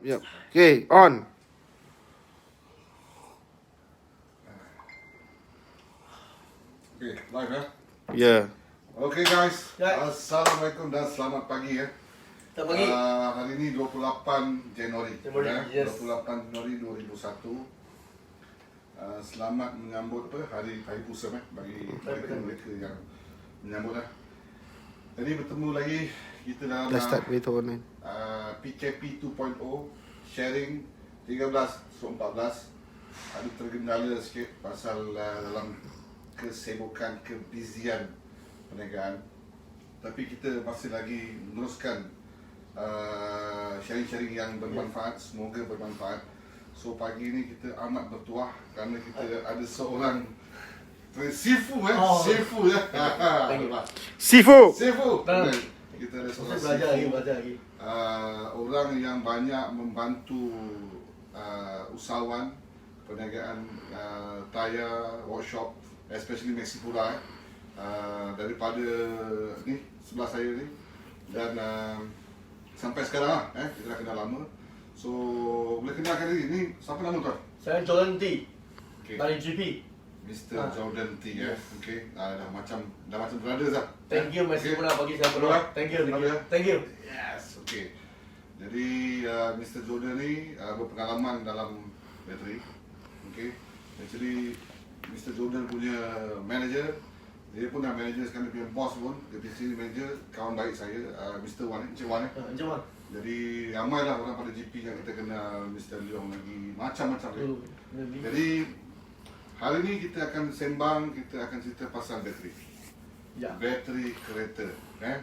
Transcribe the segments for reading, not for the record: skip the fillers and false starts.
Yep. Okay, on. Okay, live ya. Yeah. Okay guys, Ya. Assalamualaikum dan selamat pagi ya. Selamat pagi. Hari ini 28 Januari. Yes. 28 Januari 2021. Selamat menyambut hari Pusat bagi mereka yang menyambut lah. Jadi bertemu lagi kita dalam Let's start with online. PKP 2.0 sharing 13/14. Ada tergendala sikit pasal dalam kesibukan, kebizian perniagaan. Tapi kita masih lagi meneruskan sharing-sharing yang bermanfaat, semoga bermanfaat. So pagi ni kita amat bertuah kerana kita ada seorang Sifu Sifu ya. Sifu. Sifu. Kita ada seorang Belajar lagi. Orang yang banyak membantu usahawan perniagaan tayar, workshop, especially Maxipura daripada ni sebelah saya ni dan sampai sekarang lah kita dah kenal lama. So boleh kenalkan diri ni, siapa nama tuan? Saya Jordan T. Okay. Dari GP. Mr. Jordan T okay. Dah macam brothers lah. Thank you Maxipura bagi saya peluang. Thank you. Yes, okay. Jadi Mr. Jordan ni berpengalaman dalam bateri. Okay. Actually Mr. Jordan punya manager, dia pun dah manager sekarang, dia punya boss pun, dia punya manager, kawan baik saya, Mr. Wan, Encik Wan Encik Wan. Jadi ramailah orang pada GP yang kita kenal, Mr. Leong lagi, macam-macam dia. Jadi hari ni kita akan sembang, kita akan cerita pasal bateri. Ya. Bateri kereta.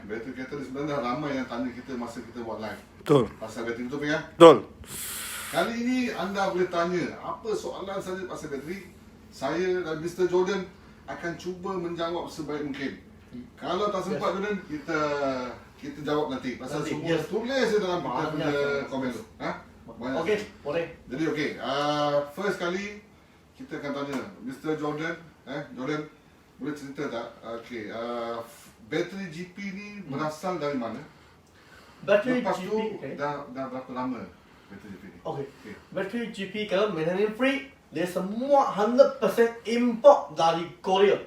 Bateri kereta ni sebenarnya ramai yang tanya kita masa kita buat live. Betul. Pasal bateri, betul ya? Betul. Kali ini anda boleh tanya apa soalan saja pasal bateri. Saya dan Mr. Jordan akan cuba menjawab sebaik mungkin. Kalau tak sempat Jordan, kita jawab nanti. Pasal semua tulis je dalam kita punya komen tu. Okey, boleh. Jadi okey, first kali kita akan tanya Mr. Jordan, Jordan boleh cerita tak? Okey, bateri GP ni berasal dari mana? Bateri Lepas GP, tu okay. dah berapa lama bateri GP ni? Okey. Bateri GP kalau maintenance free, dia semua 100% import dari Korea.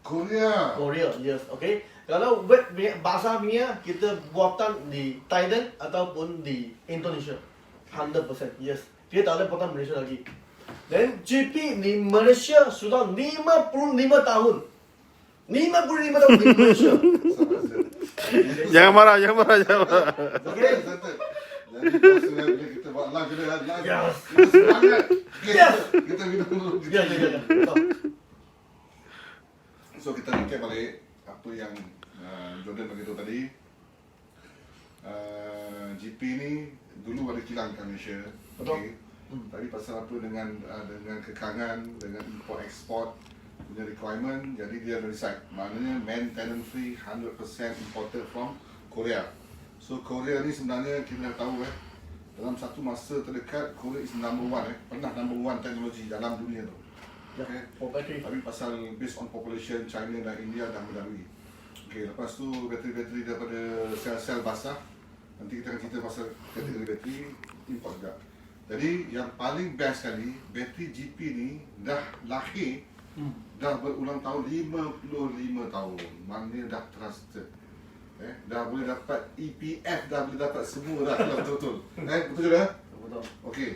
Korea, Yes, okay. Kalau wet basah punya kita buatan di Thailand ataupun di Indonesia. 100%, yes. Dia tak ada buatan Malaysia lagi. Dan GP di Malaysia sudah 55 tahun. 55 tahun di Malaysia. Jangan marah. Okay. Jadi bila kita buat live live. Yes. Kita semangat. Yes. Kita minum dulu. Ya. So kita recap balik apa yang Jordan beritahu tadi. GP ni dulu ada kilang kat Malaysia. Betul. Tadi pasal apa dengan kekangan, dengan import export punya requirement, jadi dia ada decide. Maknanya maintenance free 100% imported from Korea. So Korea ni sebenarnya kita dah tahu dalam satu masa terdekat Korea is number one pernah number one teknologi dalam dunia tu. Ya, for battery. Tapi pasal based on population China dan India dah melalui. Okay, lepas tu bateri-bateri daripada sel-sel basah. Nanti kita akan cerita pasal kategori bateri import juga. Jadi yang paling best sekali, bateri GP ni dah lahir dah berulang tahun, 55 tahun. Maknanya dah trusted. Dah boleh dapat EPF, dah boleh dapat semua dah kalau betul-betul. Betul juga? Betul. Okey.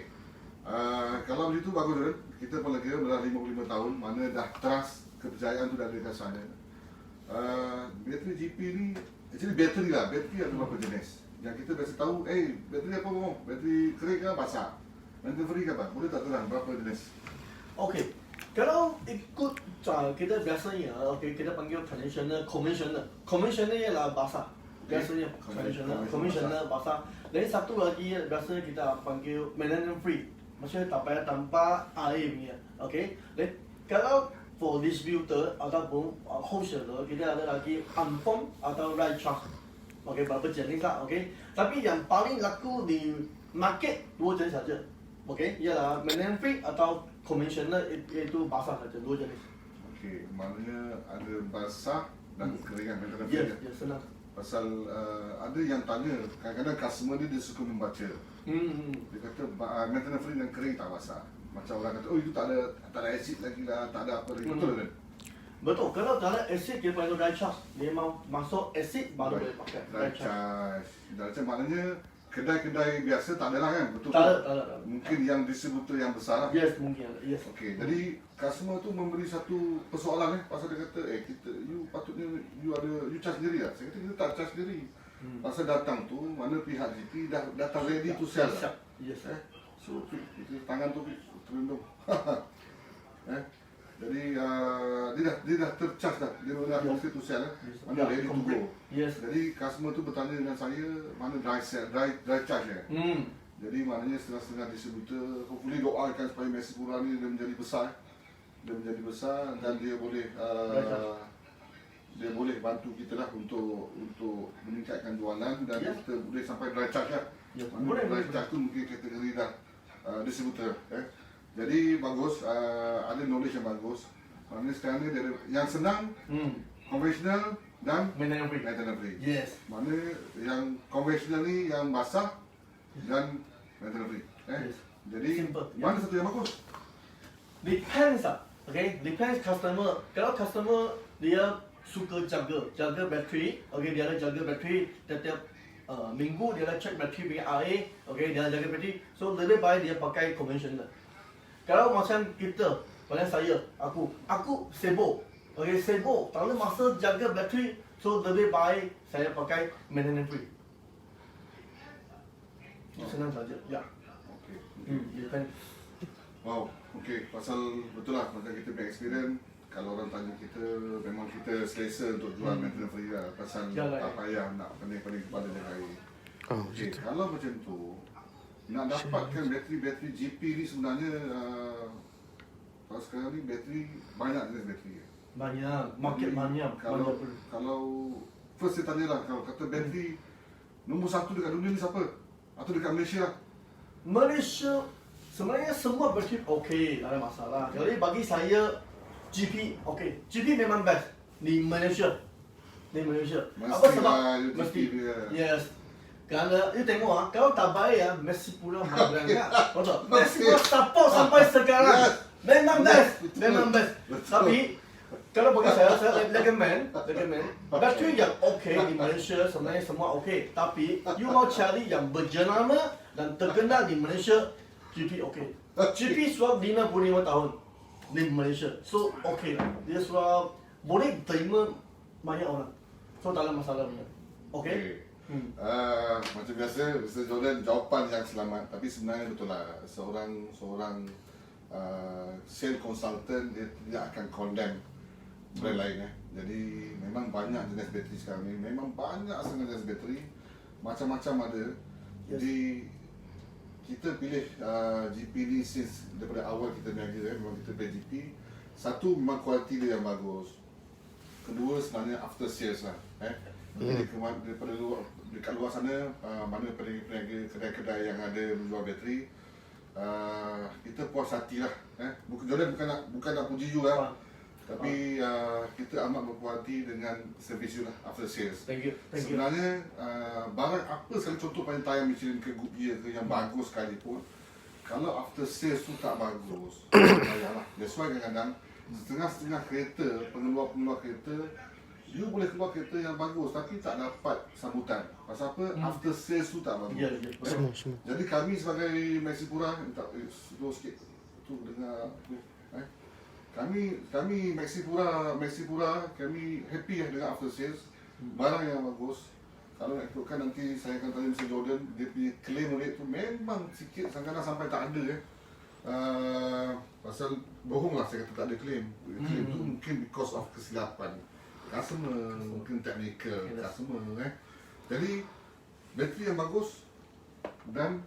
Kalau begitu bagus Jordan. Kita pun lagi dah 55 tahun, mana dah trust, kepercayaan tu dah ada kat sana. Bateri GP ni, actually bateri lah. Bateri ada berapa jenis? Yang kita biasa tahu, bateri apa mau? Bateri kering ke basah? Maintenance free ke apa? Boleh tak terang berapa jenis? Okey. Kalau ikut kita biasanya, kita panggil traditional, conventional. Conventional ialah basah. Biasanya conventional basah. Dan satu lagi biasanya kita panggil maintenance free. Maksudnya tak payah tanpa air punya. Okey. Dan kalau for distributor ataupun wholesaler, kita ada lagi unformed atau right charge. Okey, berapa jenis lah. Okey. Tapi yang paling laku di market dua jenis saja. Okey, ialah maintenance free atau conventional, itu basah saja, dua jenis. Okey, maknanya ada basah dan keringan. Ya, senang. Pasal ada yang tanya, kadang-kadang customer dia suka membaca. Dia kata maintenance free dan kering tak basah. Macam orang kata, oh itu tak ada acid lagi lah, tak ada apa lagi. Betul kan? Betul. Kalau tak ada acid, kita panggil dry charge. Memang masuk acid baru boleh pakai Dry charge. Dry charge maknanya kedai-kedai biasa tak ada lah kan? Betul Tak tak? ada. Mungkin yang distributor yang besar lah. Yes, mungkin ada. Yes. Okey, jadi customer tu memberi satu persoalan pasal dia kata, you patutnya you charge sendiri lah. Saya kata kita tak charge sendiri. Pasal datang tu, mana pihak GP dah ready to sell lah. Yes. So, itu tangan tu terlindung. Jadi dia dah tercharge dah. Dia dah ready to sell lah. Mana ready to go. Yes. Jadi customer tu bertanya dengan saya, mana dry charge ya? Jadi maknanya setengah-setengah distributor, hopefully doakan supaya Messi Pura ni dia menjadi besar. Dan dia boleh bantu kita lah untuk meningkatkan jualan dan kita boleh sampai dry charge lah. Mana dry charge tu mungkin kategori dah distributor. Jadi bagus, ada knowledge yang bagus. Maknanya sekarang ni dia yang senang, konvensional dan maintenance free. Yes. Mana yang konvensional ni yang basah dan maintenance free. Yes. Jadi Simple. mana satu yang bagus? Depends lah. Okay, depends customer. Kalau customer dia suka jaga bateri, okay, dia ada jaga bateri setiap minggu dia ada check bateri dengan RA, okay, dia ada jaga bateri. So lebih baik dia pakai conventional. Kalau macam kita, macam saya, aku sibuk, okay, sibuk, tak ada masa jaga bateri, so lebih baik saya pakai maintenance free. Senang saja, ya. Okey. Depend. Wow, okey. Pasal betul lah, macam kita punya experience, kalau orang tanya kita, memang kita selesa untuk jual maintenance free lah. Pasal tak payah nak pening-pening kepala jaga air. Okey, kalau macam tu, nak dapatkan bateri GP ni sebenarnya, kalau sekarang ni bateri, banyak jenis bateri. Banyak, market banyak. Kalau first saya tanya lah, kalau kata bateri nombor 1 dekat dunia ni siapa? Atau dekat Malaysia? Malaysia sebenarnya semua bateri okey, tak ada masalah. Jadi bagi saya GP okey. GP memang best di Malaysia. Apa sebab? Mesti. Yes. Kerana you tengok kalau tak baik Messi Pura menang. Betul. Messi Pura support sampai sekarang. Memang best. Tapi kalau bagi saya recommend bateri yang okey di Malaysia sebenarnya semua okey. Tapi you mau cari yang berjenama dan terkenal di Malaysia, GP okey. GP sudah 55 tahun di Malaysia, so okey lah. Dia sudah boleh terima banyak orang, so tak ada masalah punya. Okey. Macam biasa, Mr. Jordan jawapan yang selamat. Tapi sebenarnya betul lah, seorang sales consultant dia tidak akan condemn brand lain. Jadi memang banyak jenis bateri sekarang ni. Memang banyak sangat jenis bateri, macam-macam ada. Jadi kita pilih GP ni since daripada awal kita berniaga, memang kita pilih GP. Satu, memang kualiti dia yang bagus. Kedua, sebenarnya after sales lah. Jadi daripada luar, dekat luar sana, mana peniaga kedai-kedai yang ada menjual bateri, kita puas hati lah. Jordan bukan nak puji you lah. Tapi kita amat berpuas hati dengan servis you lah, after sales. Thank you. Sebenarnya barang apa sekali, contoh tayar Michelin ke Goodyear ke yang bagus sekalipun, kalau after sales tu tak bagus, payahlah. That's why kadang-kadang setengah-setengah kereta, pengeluar kereta, you boleh keluar kereta yang bagus tapi tak dapat sambutan. Pasal apa? After sales tu tak bagus. Semua. Jadi kami sebagai Messi Pura, minta slow sikit tu dengar tu. Kami Messi Pura, kami happy dengan after sales. Barang yang bagus. Kalau nak ikutkan nanti saya akan tanya Mr. Jordan, dia punya claim rate tu memang sikit, kadang-kadang sampai tak ada. Pasal bohong lah saya kata tak ada claim. Claim tu mungkin because of kesilapan customer, mungkin technical customer. Jadi bateri yang bagus dan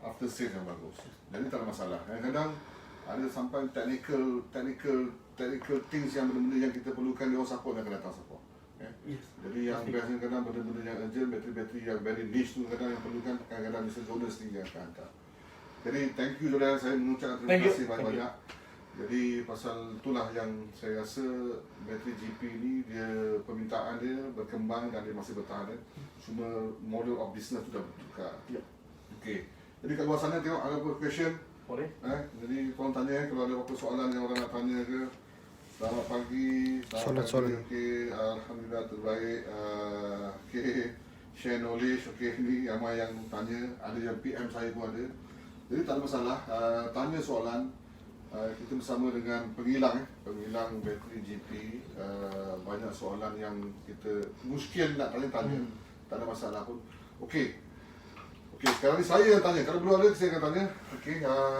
after sales yang bagus. Jadi tak ada masalah. Kadang-kadang ada sampai technical things yang benda-benda yang kita perlukan, dia orang support dan akan datang support. Jadi yang biasanya kadang benda-benda yang urgent, bateri yang very niche tu kadang yang perlukan, kadang-kadang Mr. Jordan sendiri yang akan hantar. Jadi thank you Jordan, saya mengucapkan terima kasih banyak-banyak. Jadi pasal itulah yang saya rasa bateri GP ni dia permintaan dia berkembang dan dia masih bertahan. Cuma model of business tu dah bertukar. Okey. Jadi kat luar sana tengok ada apa question. Boleh? Jadi korang tanya kalau ada apa soalan yang orang nak tanya ke. Selamat pagi. Soalan. Okey, alhamdulillah terbaik. Okey, share knowledge. Okey, ni ramai yang tanya. Ada yang PM saya pun ada. Jadi tak ada masalah. Tanya soalan. Kita bersama dengan pengilang bateri GP. Banyak soalan yang kita mungkin nak tanya. Tak ada masalah pun. Okey, sekarang ni saya yang tanya. Kalau belum ada, saya akan tanya.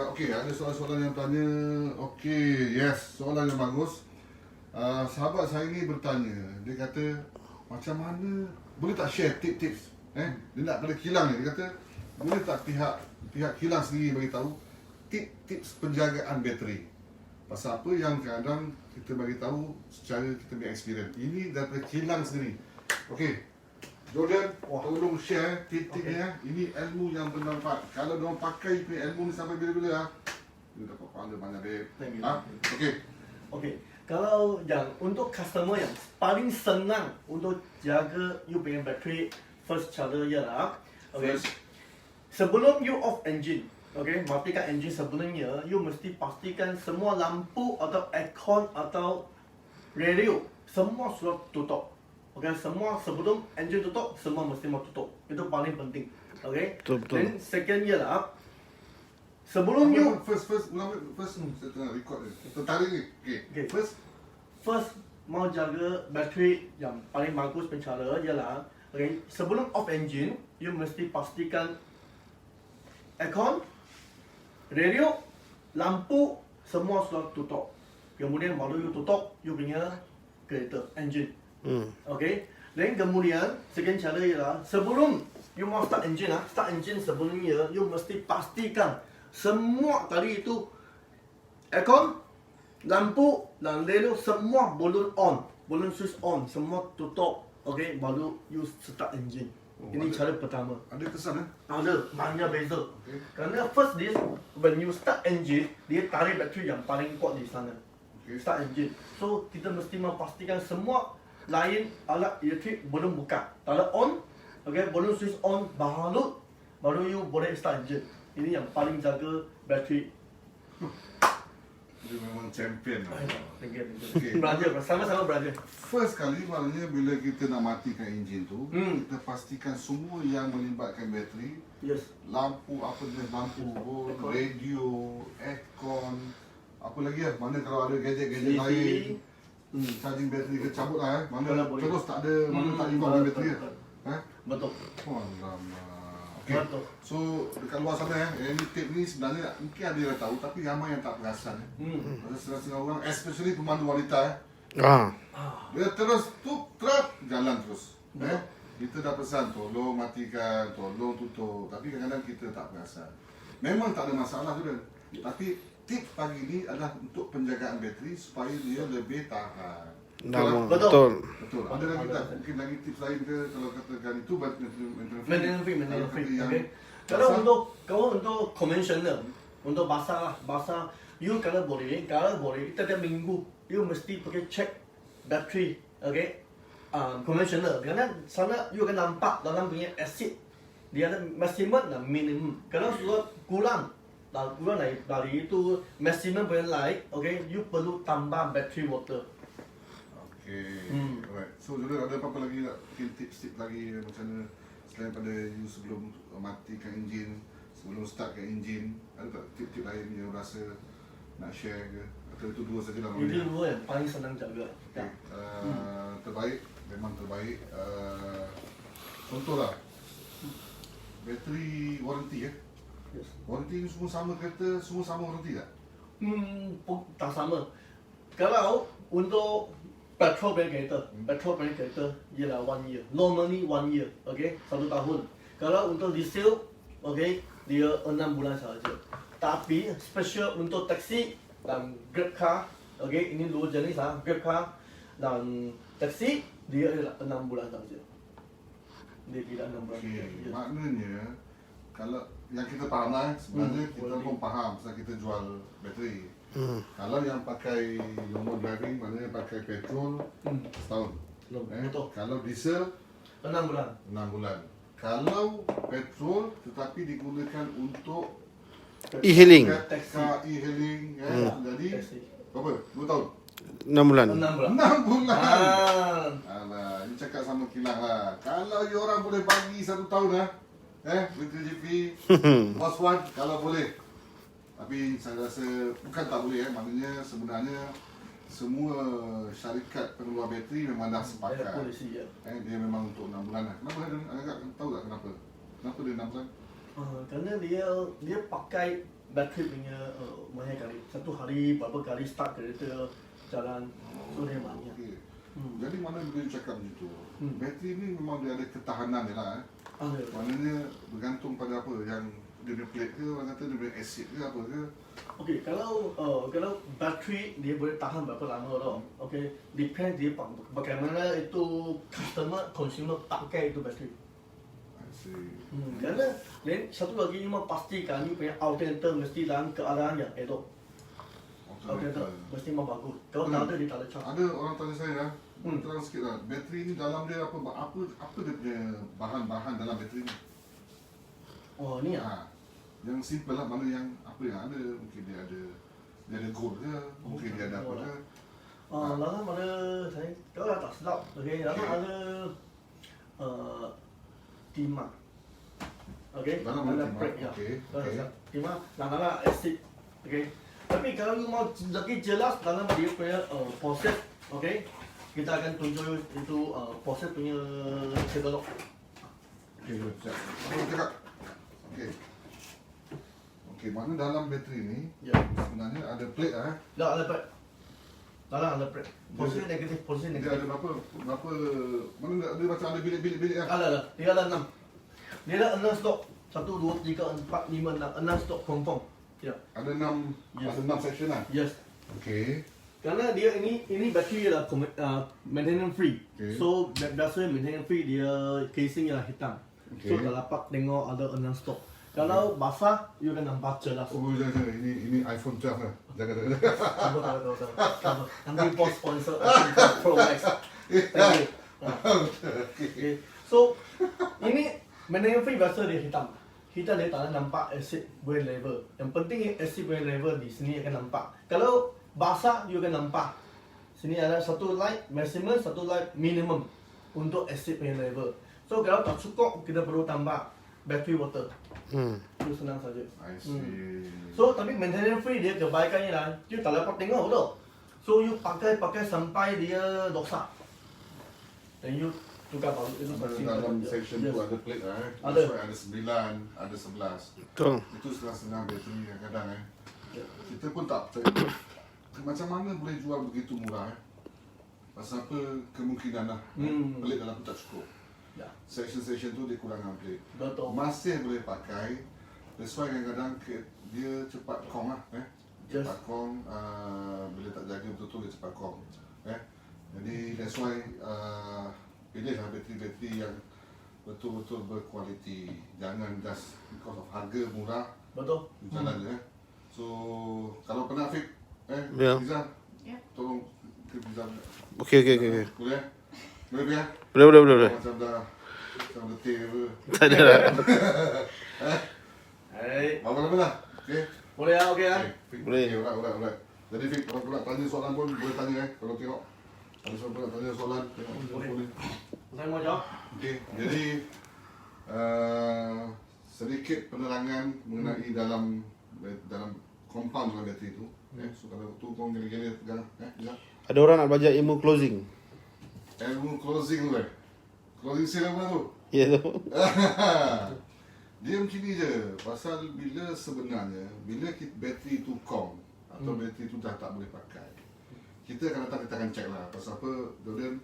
Okey, ada soalan-soalan yang tanya. Okey, yes, soalan yang bagus. Sahabat saya ni bertanya. Dia kata, macam mana, boleh tak share tips-tips? Dia nak pada kilang ni. Dia kata, boleh tak pihak kilang sendiri bagi tahu tips penjagaan bateri. Pasal apa yang kadang kita bagi tahu secara kita punya experience. Ini daripada kilang sendiri. Okey. Jordan, tolong share tip-tipnya. Ini ilmu yang bermanfaat. Kalau diorang pakai punya ilmu ni sampai bila-bila dia dapat pahala banyak babe. Okey. Kalau yang untuk customer yang paling senang untuk jaga you punya bateri, first cara ialah sebelum you off engine, matikan engine sebelumnya, you mesti pastikan semua lampu atau aircon atau radio semua sudah tutup. Semua sebelum engine tutup, semua mesti mau tutup. Itu paling penting. Betul. Dan second ialah sebelum you First, saya tengah record ni. Tertarik ni. Okay. First mau jaga bateri yang paling bagus pencara ialah sebelum off engine, you mesti pastikan aircon, radio, lampu semua sudah tutup. Kemudian baru you tutup you punya kereta engine. Dan kemudian second cara ialah sebelum you mau start engine sebelumnya you mesti pastikan semua tadi itu aircon, lampu dan radio semua bolon switch on semua tutup. Baru you start engine. Ini cara pertama. Ada kesan Ada banyak beza. Kerana first this when you start engine, dia tarik bateri yang paling kuat di sana. Start engine. So kita mesti memastikan semua lain alat elektrik belum buka. Kalau on, belum switch on, baru you boleh start engine. Ini yang paling jaga bateri. Dia memang champion lah. Belajar, sama-sama belajar. First kali maknanya bila kita nak matikan enjin tu, kita pastikan semua yang melibatkan bateri. Yes. Lampu, apa jenis lampu, radio, aircon, apa lagi lah. Mana kalau ada gadget-gadget lain, charging bateri ke cabut lah Mana terus tak ada, mana tak involve dengan bateri lah. Betul. Alamak. Betul. So dekat luar sana ini tip ni sebenarnya mungkin ada yang tahu tapi ramai yang tak perasan. Setengah-setengah orang, especially pemandu wanita dia terus jalan terus. Kita dah pesan tolong matikan, tolong tutup, tapi kadang-kadang kita tak perasan. Memang tak ada masalah tu kan. Tapi tip pagi ni adalah untuk penjagaan bateri supaya dia lebih tahan. Betul. Ada lagi tak? Mungkin lagi tips lain ke kalau katakan itu maintenance free. Kalau untuk conventional, untuk basah, you kalau boleh setiap minggu you mesti pergi check bateri, conventional. Kerana sana you akan nampak dalam punya acid dia ada maximum dan minimum. Kalau sudah kurang dari itu maximum punya light, you perlu tambah battery water. Alright. So Jordan ada apa-apa lagi tak? Mungkin tips-tips lagi macam mana selain pada you sebelum matikan enjin, sebelum startkan enjin, ada tak tip-tip lain yang rasa nak share ke? Atau itu dua saja lah? Itu dua yang paling senang jaga. Terbaik, memang terbaik. Contohlah bateri warranty Yes. Warranty ni semua sama kereta, semua sama warranty tak? Tak sama. Kalau untuk petrol punya kereta ialah 1 year. Normally 1 year, 1 tahun. Kalau untuk diesel, dia 6 bulan sahaja. Tapi special untuk taksi dan Grab car, ini dua jenis Grab car dan taksi dia ialah 6 bulan sahaja. Dia tidak 6 bulan. Maknanya kalau yang kita faham lah sebenarnya kita pun faham pasal kita jual bateri. Kalau yang pakai normal driving, maknanya pakai petrol setahun. Betul. Kalau diesel 6 bulan. 6 bulan. Kalau petrol tetapi digunakan untuk E-hailing car e-hailing jadi Taxi. berapa? 2 tahun? 6 bulan. 6 bulan. 6 bulan. Ah. Alah, ni cakap sama kilang lah. Kalau you orang boleh bagi 1 tahun bateri GP Boss One kalau boleh. Tapi saya rasa bukan tak boleh maknanya sebenarnya semua syarikat pengeluar bateri memang dah Ada sepakat. polisi ya. Dia memang untuk 6 bulan lah. Kenapa dia agak tahu tak kenapa? Kenapa dia 6 bulan? Kerana dia pakai bateri punya banyak kali. Satu hari berapa kali start kereta jalan. So dia banyak. Okay. Jadi mana boleh cakap macam tu? Bateri ni memang dia ada ketahanan dia lah. Ada. Maknanya bergantung pada apa yang dia punya plate ke, orang kata dia punya acid ke apa ke. Okey, kalau bateri dia boleh tahan berapa lama tau. Okey, depend dia bagaimana itu consumer pakai itu bateri. I see. Kerana satu lagi memang pastikan you punya alternator mesti dalam keadaan yang elok. Alternator mesti memang bagus. Kalau tak ada dia tak ada charge. Ada orang tanya saya terang sikit lah, bateri ni dalam dia apa dia punya bahan-bahan dalam bateri ni? Oh ni ah. Yang simple lah, mana yang apa yang ada, mungkin dia ada gold ke, mungkin dia ada apa ke. Dalam ada saya kalau tak silap, okey, dalam ada timah. Okey, Dalam ada timah, brake ya. okey, Kalau okey. tak silap, timah dalam acid. Okey. Tapi kalau you mau lagi jelas dalam dia punya proses, okey, kita akan tunjuk itu proses punya katalog. Okey, siap. Apa cakap? Okey. Okey, mana dalam bateri ni Ya. sebenarnya ada plate lah Dah ada brake. Dalam ada brake. Proses negatif, proses Dia negatif. ada berapa, mana ada macam ada bilik-bilik lah. Ada. Dia ada 6. Dia ada 6 stok. 1, 2, 3, 4, 5, 6. 6 stok confirm. Ya. Ada 6 Yes. ada 6 section lah. Yes. Okey. Kerana dia ini bateri ialah maintenance free. Okay. So biasa maintenance free dia casing ialah hitam. So Okay. tak dapat tengok ada 6 stok. Kalau basah, you akan nampak jelas. Oh, jangan. Ini iPhone 12 lah. Jangan. Cover. Nanti post sponsor iPhone Pro Max. Thank you. Okay. So ini maintenance free biasa dia hitam. Kita dia tak nampak acid wear level. Yang penting acid wear level di sini akan nampak. Kalau basah, you akan nampak. Sini ada satu light maximum, satu light minimum untuk acid wear level. So kalau tak cukup, kita perlu tambah battery water. Itu senang saja. I see. So tapi maintenance free dia kebaikannya lah, you tak dapat tengok tu. So you pakai sampai dia rosak. Dan you tukar baru itu pasti. Dalam section tu ada plate lah. Ada. So, ada 9, ada 11. Betul. Itu setengah-setengah bateri kadang-kadang Ya. Kita pun tak percaya. Macam mana boleh jual begitu murah Pasal apa kemungkinan lah plate dalam tu tak cukup. Ya, Section-section tu dia kurangkan plate. betul. Masih boleh pakai. That's why kadang-kadang dia cepat kong lah Yes. cepat kong, bila tak jaga betul-betul dia cepat kong jadi that's why pilihlah bateri-bateri yang betul-betul berkualiti. Jangan just because of harga murah Betul. jalan je So kalau pernah Fik Ya. Rizal Ya. tolong ke Rizal Okey. boleh boleh ya Boleh. macam dah macam letih apa Tak ada lah. Hai. apa-apa lah okay. Boleh ah, okey ah. Boleh. Okay, alright. Jadi Fik, kalau pula tanya soalan pun boleh tanya kalau tengok. Ada siapa nak tanya soalan, tengok boleh. Saya mau jawab. Okey, jadi sedikit penerangan mengenai dalam compound dalam bateri tu. So kalau tu kau gila-gila pegang, bisa. Ada orang nak belajar ilmu closing. Ilmu closing tu Closing sale apa tu? Ya tu. Dia macam ni je. Pasal sebenarnya bila bateri tu kong atau bateri tu dah tak boleh pakai, kita akan datang, kita akan check lah. Pasal apa, Jordan,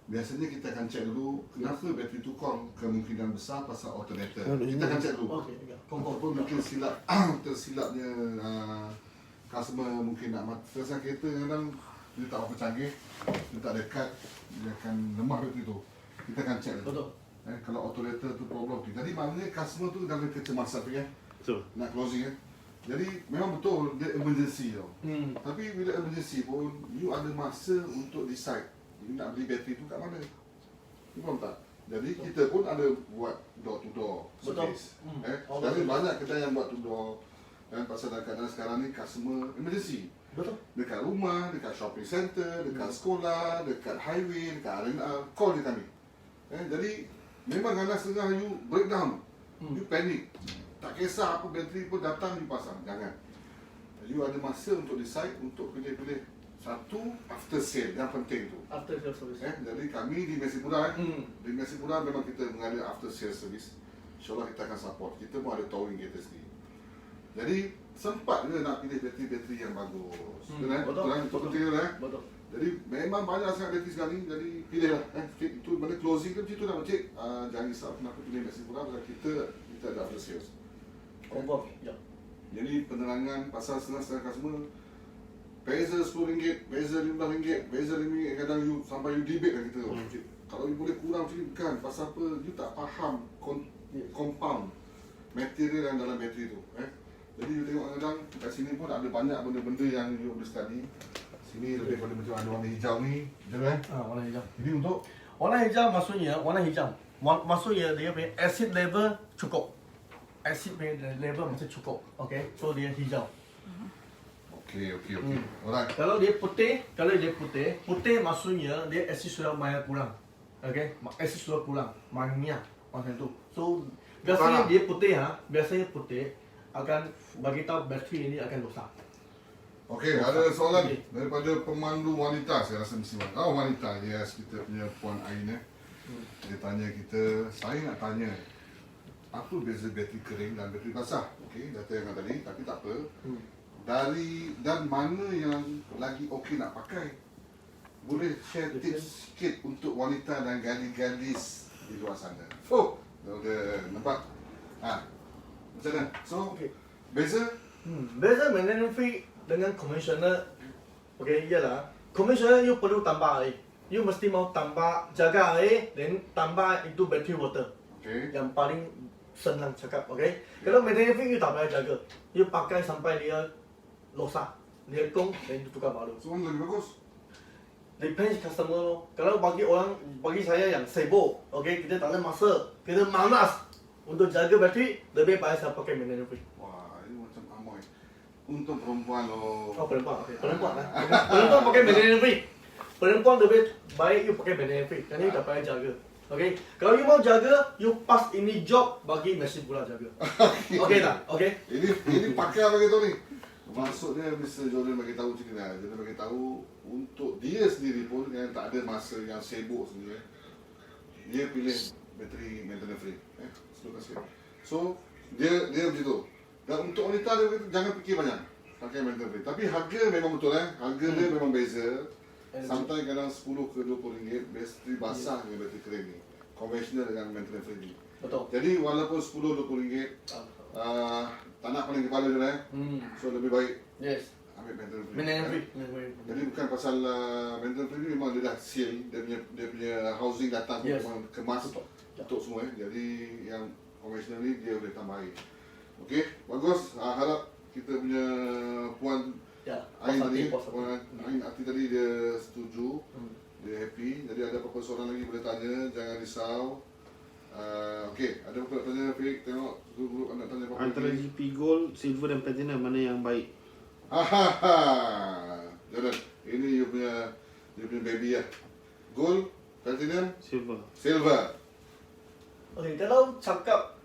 biasanya kita akan check dulu kenapa bateri tu kong. Kemungkinan besar pasal alternator. Kita akan check dulu. Okey, ya. Ataupun mungkin tersilapnya customer mungkin nak mati. Pasal kereta kadang dia tak apa canggih, dia tak dekat, dia akan lemah bateri tu. Kita akan check dulu. Betul. Kalau autorator tu problem. Jadi maknanya customer tu dalam kecemasan Betul. nak closing Jadi memang betul dia emergency tau. Tapi bila emergency pun you ada masa untuk decide you nak beli bateri tu kat mana. You faham tak? Jadi kita pun ada buat door to door Betul. service. Oh, Jadi betul. banyak kedai yang buat to door. Pasal kadang-kadang sekarang ni customer emergency. Betul. Dekat rumah, dekat shopping center, dekat sekolah, dekat highway, dekat arena, call je kami. Jadi memang kadang setengah you breakdown, you panic. Tak kisah apa bateri pun datang you pasang, jangan. You ada masa untuk decide, untuk pilih-pilih satu after sale, yang penting tu. After sales service. Jadi kami di Mesipura, di Mesipura memang kita mengada after sale service. InsyaAllah kita akan support. Kita pun ada towing kita sendiri. Jadi sempat juga nak pilih bateri-bateri yang bagus. Betul betul. Betul. Jadi memang banyak sangat bateri sekali. Jadi pilihlah. Itu mana closing ke macam tu nak cek. Jangan risau kenapa pilih Mesipura pasal kita ada after sales. Confirm. Ya. Jadi penerangan pasal setengah-setengah customer beza RM10, beza RM15, beza RM5, kadang you sampai you debate lah kita. Kalau you boleh kurang macam ni, bukan. Pasal apa? You tak faham compound material yang dalam bateri tu. Jadi you tengok kadang kat sini pun ada banyak benda-benda yang you boleh study. Sini lebih pada macam ada warna hijau ni, betul kan? Warna hijau. Jadi untuk Warna hijau maksudnya dia punya acid level cukup. Acid punya level macam cukup. Okay, so dia hijau. okey. Alright. Kalau dia putih maksudnya dia acid sudah banyak kurang. Okay, acid sudah kurang, banyak macam tu. So biasanya dia putih akan bagi tahu bateri ini akan rosak. Okey, ada soalan daripada pemandu wanita, saya rasa mesti wanita. Oh, wanita, yes, kita punya Puan Ain. Dia tanya kita, saya nak tanya, apa beza bateri kering dan bateri basah? Okey, dah tanya tadi, tapi tak apa. Dan mana yang lagi okey nak pakai? Boleh share tips sikit untuk wanita dan gadis-gadis di luar sana. Oh, dah nampak? Macam mana? So, beza? Beza maintenance free dengan conventional, okay, ialah conventional you perlu tambah air. You mesti mau tambah, jaga air, then tambah itu battery water. Okey. Yang paling senang cakap, okay? Kalau maintenance free you tak payah jaga. You pakai sampai dia rosak, dia kong, then you tukar baru. So, mana lebih bagus? Depends customer lo. Kalau bagi saya yang sibuk, okay, kita tak ada masa, kita malas untuk jaga bateri, lebih baik saya pakai maintenance free. Wah, ini macam amoy. Untuk perempuan loh. Oh, perempuan, okay. Perempuan lah. Perempuan pakai maintenance free. Perempuan lebih baik you pakai maintenance free, kerana you tak payah jaga. Okay, kalau you mau jaga, you pas ini job bagi mesin pula jaga. Okay tak? Okay. Ini pakai apa kita ni? Maksudnya Mr. Jordan bagi tahu macam ni lah. Dia bagi tahu untuk dia sendiri pun yang tak ada masa yang sibuk sendiri. Dia pilih bateri maintenance free. Sebelum kasih. So dia macam tu. Dan untuk wanita dia kata jangan fikir banyak pakai maintenance free. Tapi harga memang betul Harga dia memang beza. Sometimes kadang 10 ke 20 ringgit bateri basah dengan bateri kering ni. Conventional dengan maintenance free ni. Betul. Jadi walaupun 10-20 ringgit tak nak paling kepala dia So lebih baik Yes. ambil maintenance free. Maintenance free. Jadi bukan pasal maintenance free ni memang dia dah seal, dia punya housing datang Yes. memang kemas untuk semua Jadi yang konvensional ni dia boleh tambah air. Okey, bagus. Harap kita punya Puan Ya, Ain tadi, positif. Puan Ain Ati tadi dia setuju, dia happy. Jadi ada apa-apa soalan lagi boleh tanya, jangan risau. Okey, ada apa-apa nak tanya Fik? Tengok grup nak tanya apa-apa Antara lagi. GP Gold, Silver dan Platinum mana yang baik? Jordan, ini you punya baby Gold, Platinum, Silver. Silver. Okay, kalau cakap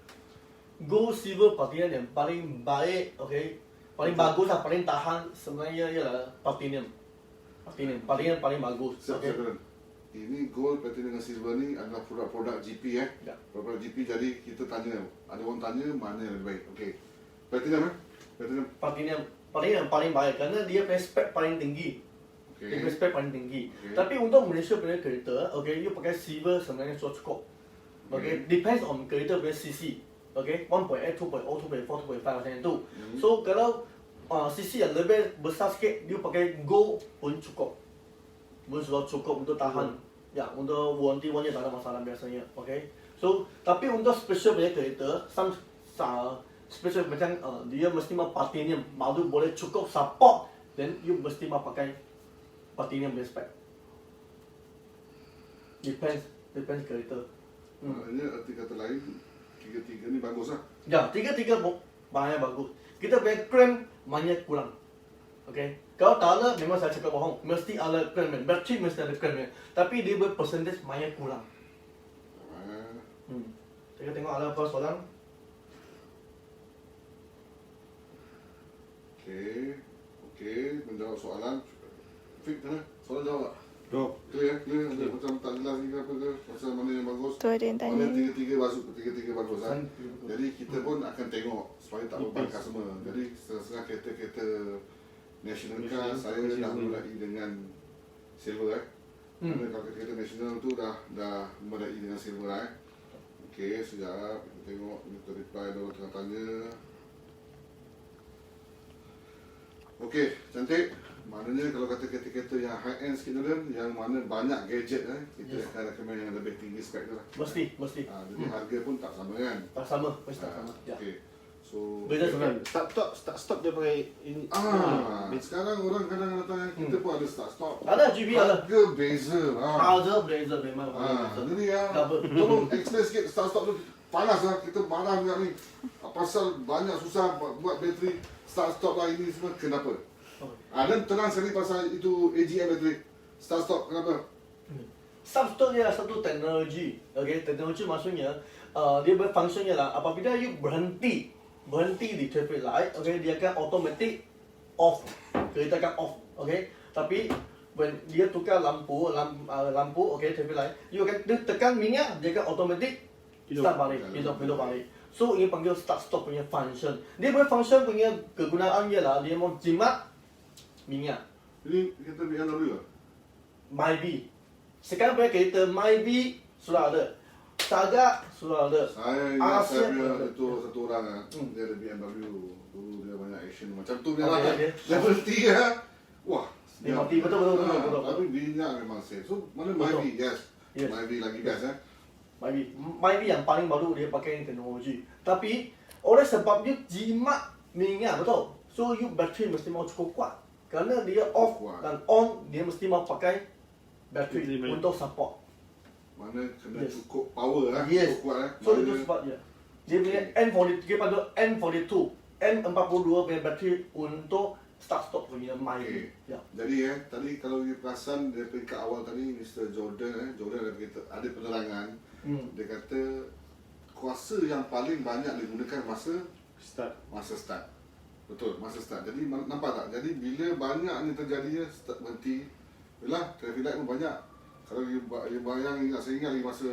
gold, silver, platinum yang paling baik, okay, paling bagus lah, paling tahan sebenarnya ialah platinum. Platinum paling bagus. Siap, Okay. Jordan. Ini Gold, Platinum dan Silver ni adalah produk-produk GP Ya. Produk GP, jadi kita tanya, ada orang tanya mana yang lebih baik. Okey. Platinum Platinum. Platinum paling baik kerana dia punya spek paling tinggi. Okey. Dia punya spek paling tinggi. Okay. Tapi untuk Malaysia punya kereta, okay, you pakai silver sebenarnya sudah cukup. Okay, depends on kereta punya CC. Okay, 1.8, 2.0, 2.4, 2.5 macam tu. So kalau CC yang lebih besar sikit, you pakai gold pun cukup. Pun sudah cukup untuk tahan. Ya, untuk warranty tak ada masalah biasanya. Okay. So, tapi untuk special punya kereta, special macam dia mesti mau platinum, baru boleh cukup support. Then you mesti mau pakai platinum punya spec. Depends kereta. Maknanya arti kata lain, 3 ni bagus lah. Ya, 3 banyak bagus. Kita punya cramp banyak kurang. Okay. Kalau tak ada, memang saya cakap bohong. Mesti ada cramp. Battery mesti ada cramp. Tapi dia punya percentage banyak kurang. Kita tengok ada apa soalan. Okey, menjawab soalan. Fik, mana? Soalan jawab tak? Jawab. Clear? Ada macam tak jelas ni ke apa ke? Pasal mana yang bagus? Tu ada yang tanya. Mana 3 masuk, 3 bagus lah. Jadi kita pun akan tengok supaya tak beban customer. Jadi setengah kereta-kereta national car saya dah mulai dengan silver Kerana kalau kereta national tu dah mulai dengan silver Okey, sekejap kita tengok kita reply ada orang tengah tanya. Okey, cantik. Maknanya kalau kata kereta-kereta yang high end sikit tu yang mana banyak gadget kita akan recommend yang lebih tinggi spek tu lah. Mesti. Jadi harga pun tak sama kan? Tak sama, mesti tak sama. Ya. Okey. So Beza Kan, start stop dia pakai ini. sekarang orang kadang datang kita pun ada start stop. Ada GB ada. Harga beza lah. Ada blazer memang. Jadi ya, Double. tolong explain sikit start stop tu. Panas lah, kita marah juga ni. Pasal banyak susah buat bateri start stop lah ini semua. Kenapa? Dan tenang sekali pasal itu AGM bateri. Start stop, kenapa? Start stop dia satu teknologi. Okay, teknologi maksudnya dia berfungsi ialah apabila you berhenti di traffic light, okay, dia akan automatic off. Kereta akan off, okay. Tapi when dia tukar lampu, okay, traffic light, you akan tekan minyak, dia akan automatic start balik, hidup balik. So ini panggil start stop punya function. Dia punya function punya kegunaan ialah dia mau jimat minyak. Ini kita BMW lah. Myvi. Sekarang punya kereta Myvi sudah ada. Saga sudah ada. Saya ingat saya Asia punya ada. itu satu orang dia ada BMW. Dulu dia banyak action macam tu dia Okay, lah. okay. Level 3 wah. Dia mati betul. Tapi minyak memang safe. So mana Betul. Myvi? Yes. Myvi lagi best Myvi yang paling baru dia pakai teknologi. Tapi oleh sebabnya jimat minyak betul. So you battery mesti mau cukup kuat. Kerana dia off dan on dia mesti mau pakai battery untuk support. Mana kena cukup power Yes. cukup kuat So itu sebabnya. Dia punya N40, dia panggil N42. N42 punya bateri untuk start stop punya Myvi. Ya. Jadi tadi kalau you perasan dari peringkat awal tadi Mr. Jordan Jordan ada penerangan. Dia kata kuasa yang paling banyak digunakan masa start. Betul, masa start. Jadi nampak tak? Jadi bila banyaknya terjadinya start berhenti. Yalah, traffic light pun banyak. Kalau you bayang saya ingat lagi masa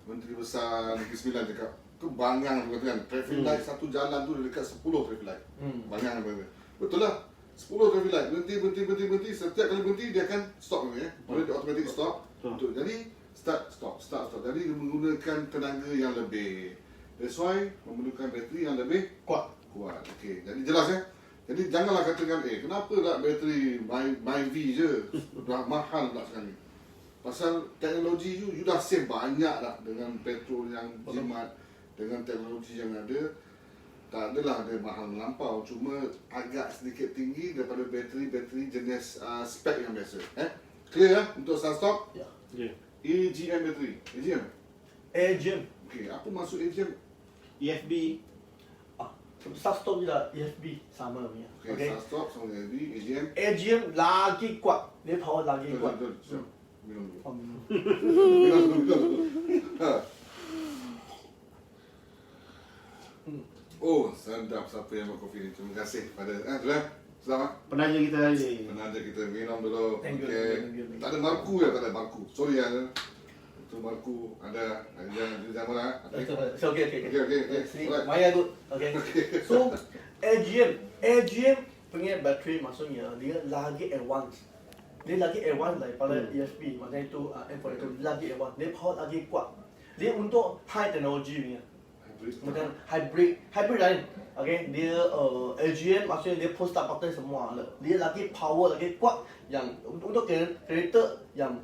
Menteri Besar Negeri Sembilan cakap tu bangang tu kan. Traffic light satu jalan tu dekat 10 traffic light. Bangang tu. Betul lah. 10 traffic light berhenti. Setiap kali berhenti dia akan stop boleh dia automatic stop. Betul. Jadi start stop. Jadi dia menggunakan tenaga yang lebih. That's why memerlukan bateri yang lebih kuat. Okey. Jadi jelas Jadi janganlah katakan kenapa tak bateri Myvi je dah mahal tak sekali. Pasal teknologi you dah save banyak dah dengan petrol yang jimat, dengan teknologi yang ada. Tak adalah dia mahal melampau, cuma agak sedikit tinggi daripada bateri jenis spek yang biasa. Clear untuk start stop? Ya. AGM bateri. AGM. Okey, apa maksud AGM? EFB. Start stop je lah EFB sama punya. Okay, start stop sama dengan AGM. AGM lagi kuat. Dia power lagi kuat. Betul. Minum dulu. Minum. Oh, sedap siapa yang buat kopi ni. Terima kasih pada selamat. Penaja kita hari ni. Penaja kita minum dulu. Thank you. Tak ada marku tak ada marku. Sorry itu marku ada. Jangan mana. Okay. Okay. Maya good. Okay. So AGM punya bateri maksudnya dia lagi advance. Dia lagi advance daripada ESP. Maksudnya itu N42 lagi advance. Dia power lagi kuat. Dia untuk high technology punya. Macam hybrid lain. Okay, dia AGM maksudnya dia push start button semua ada. Dia lagi power lagi kuat yang untuk kereta yang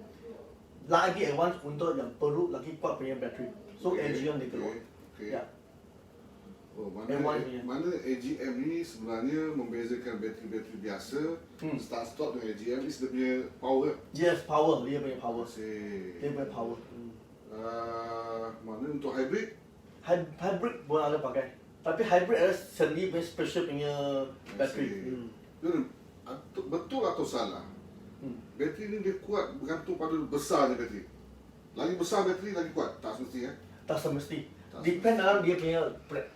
lagi advance untuk yang perlu lagi kuat punya bateri. So AGM dia keluar. Ya. Oh, mana AGM ni sebenarnya membezakan bateri biasa start stop dengan AGM ni dia punya power. Yes, power dia punya power. Dia Dia punya power. Mana untuk hybrid? Hybrid pun ada pakai. Tapi hybrid ada sendiri punya special punya bateri. Betul atau salah? Bateri ni dia kuat bergantung pada besarnya bateri. Lagi besar bateri lagi kuat, tak semesti Tak semesti. Tak Depend dalam dia punya plate,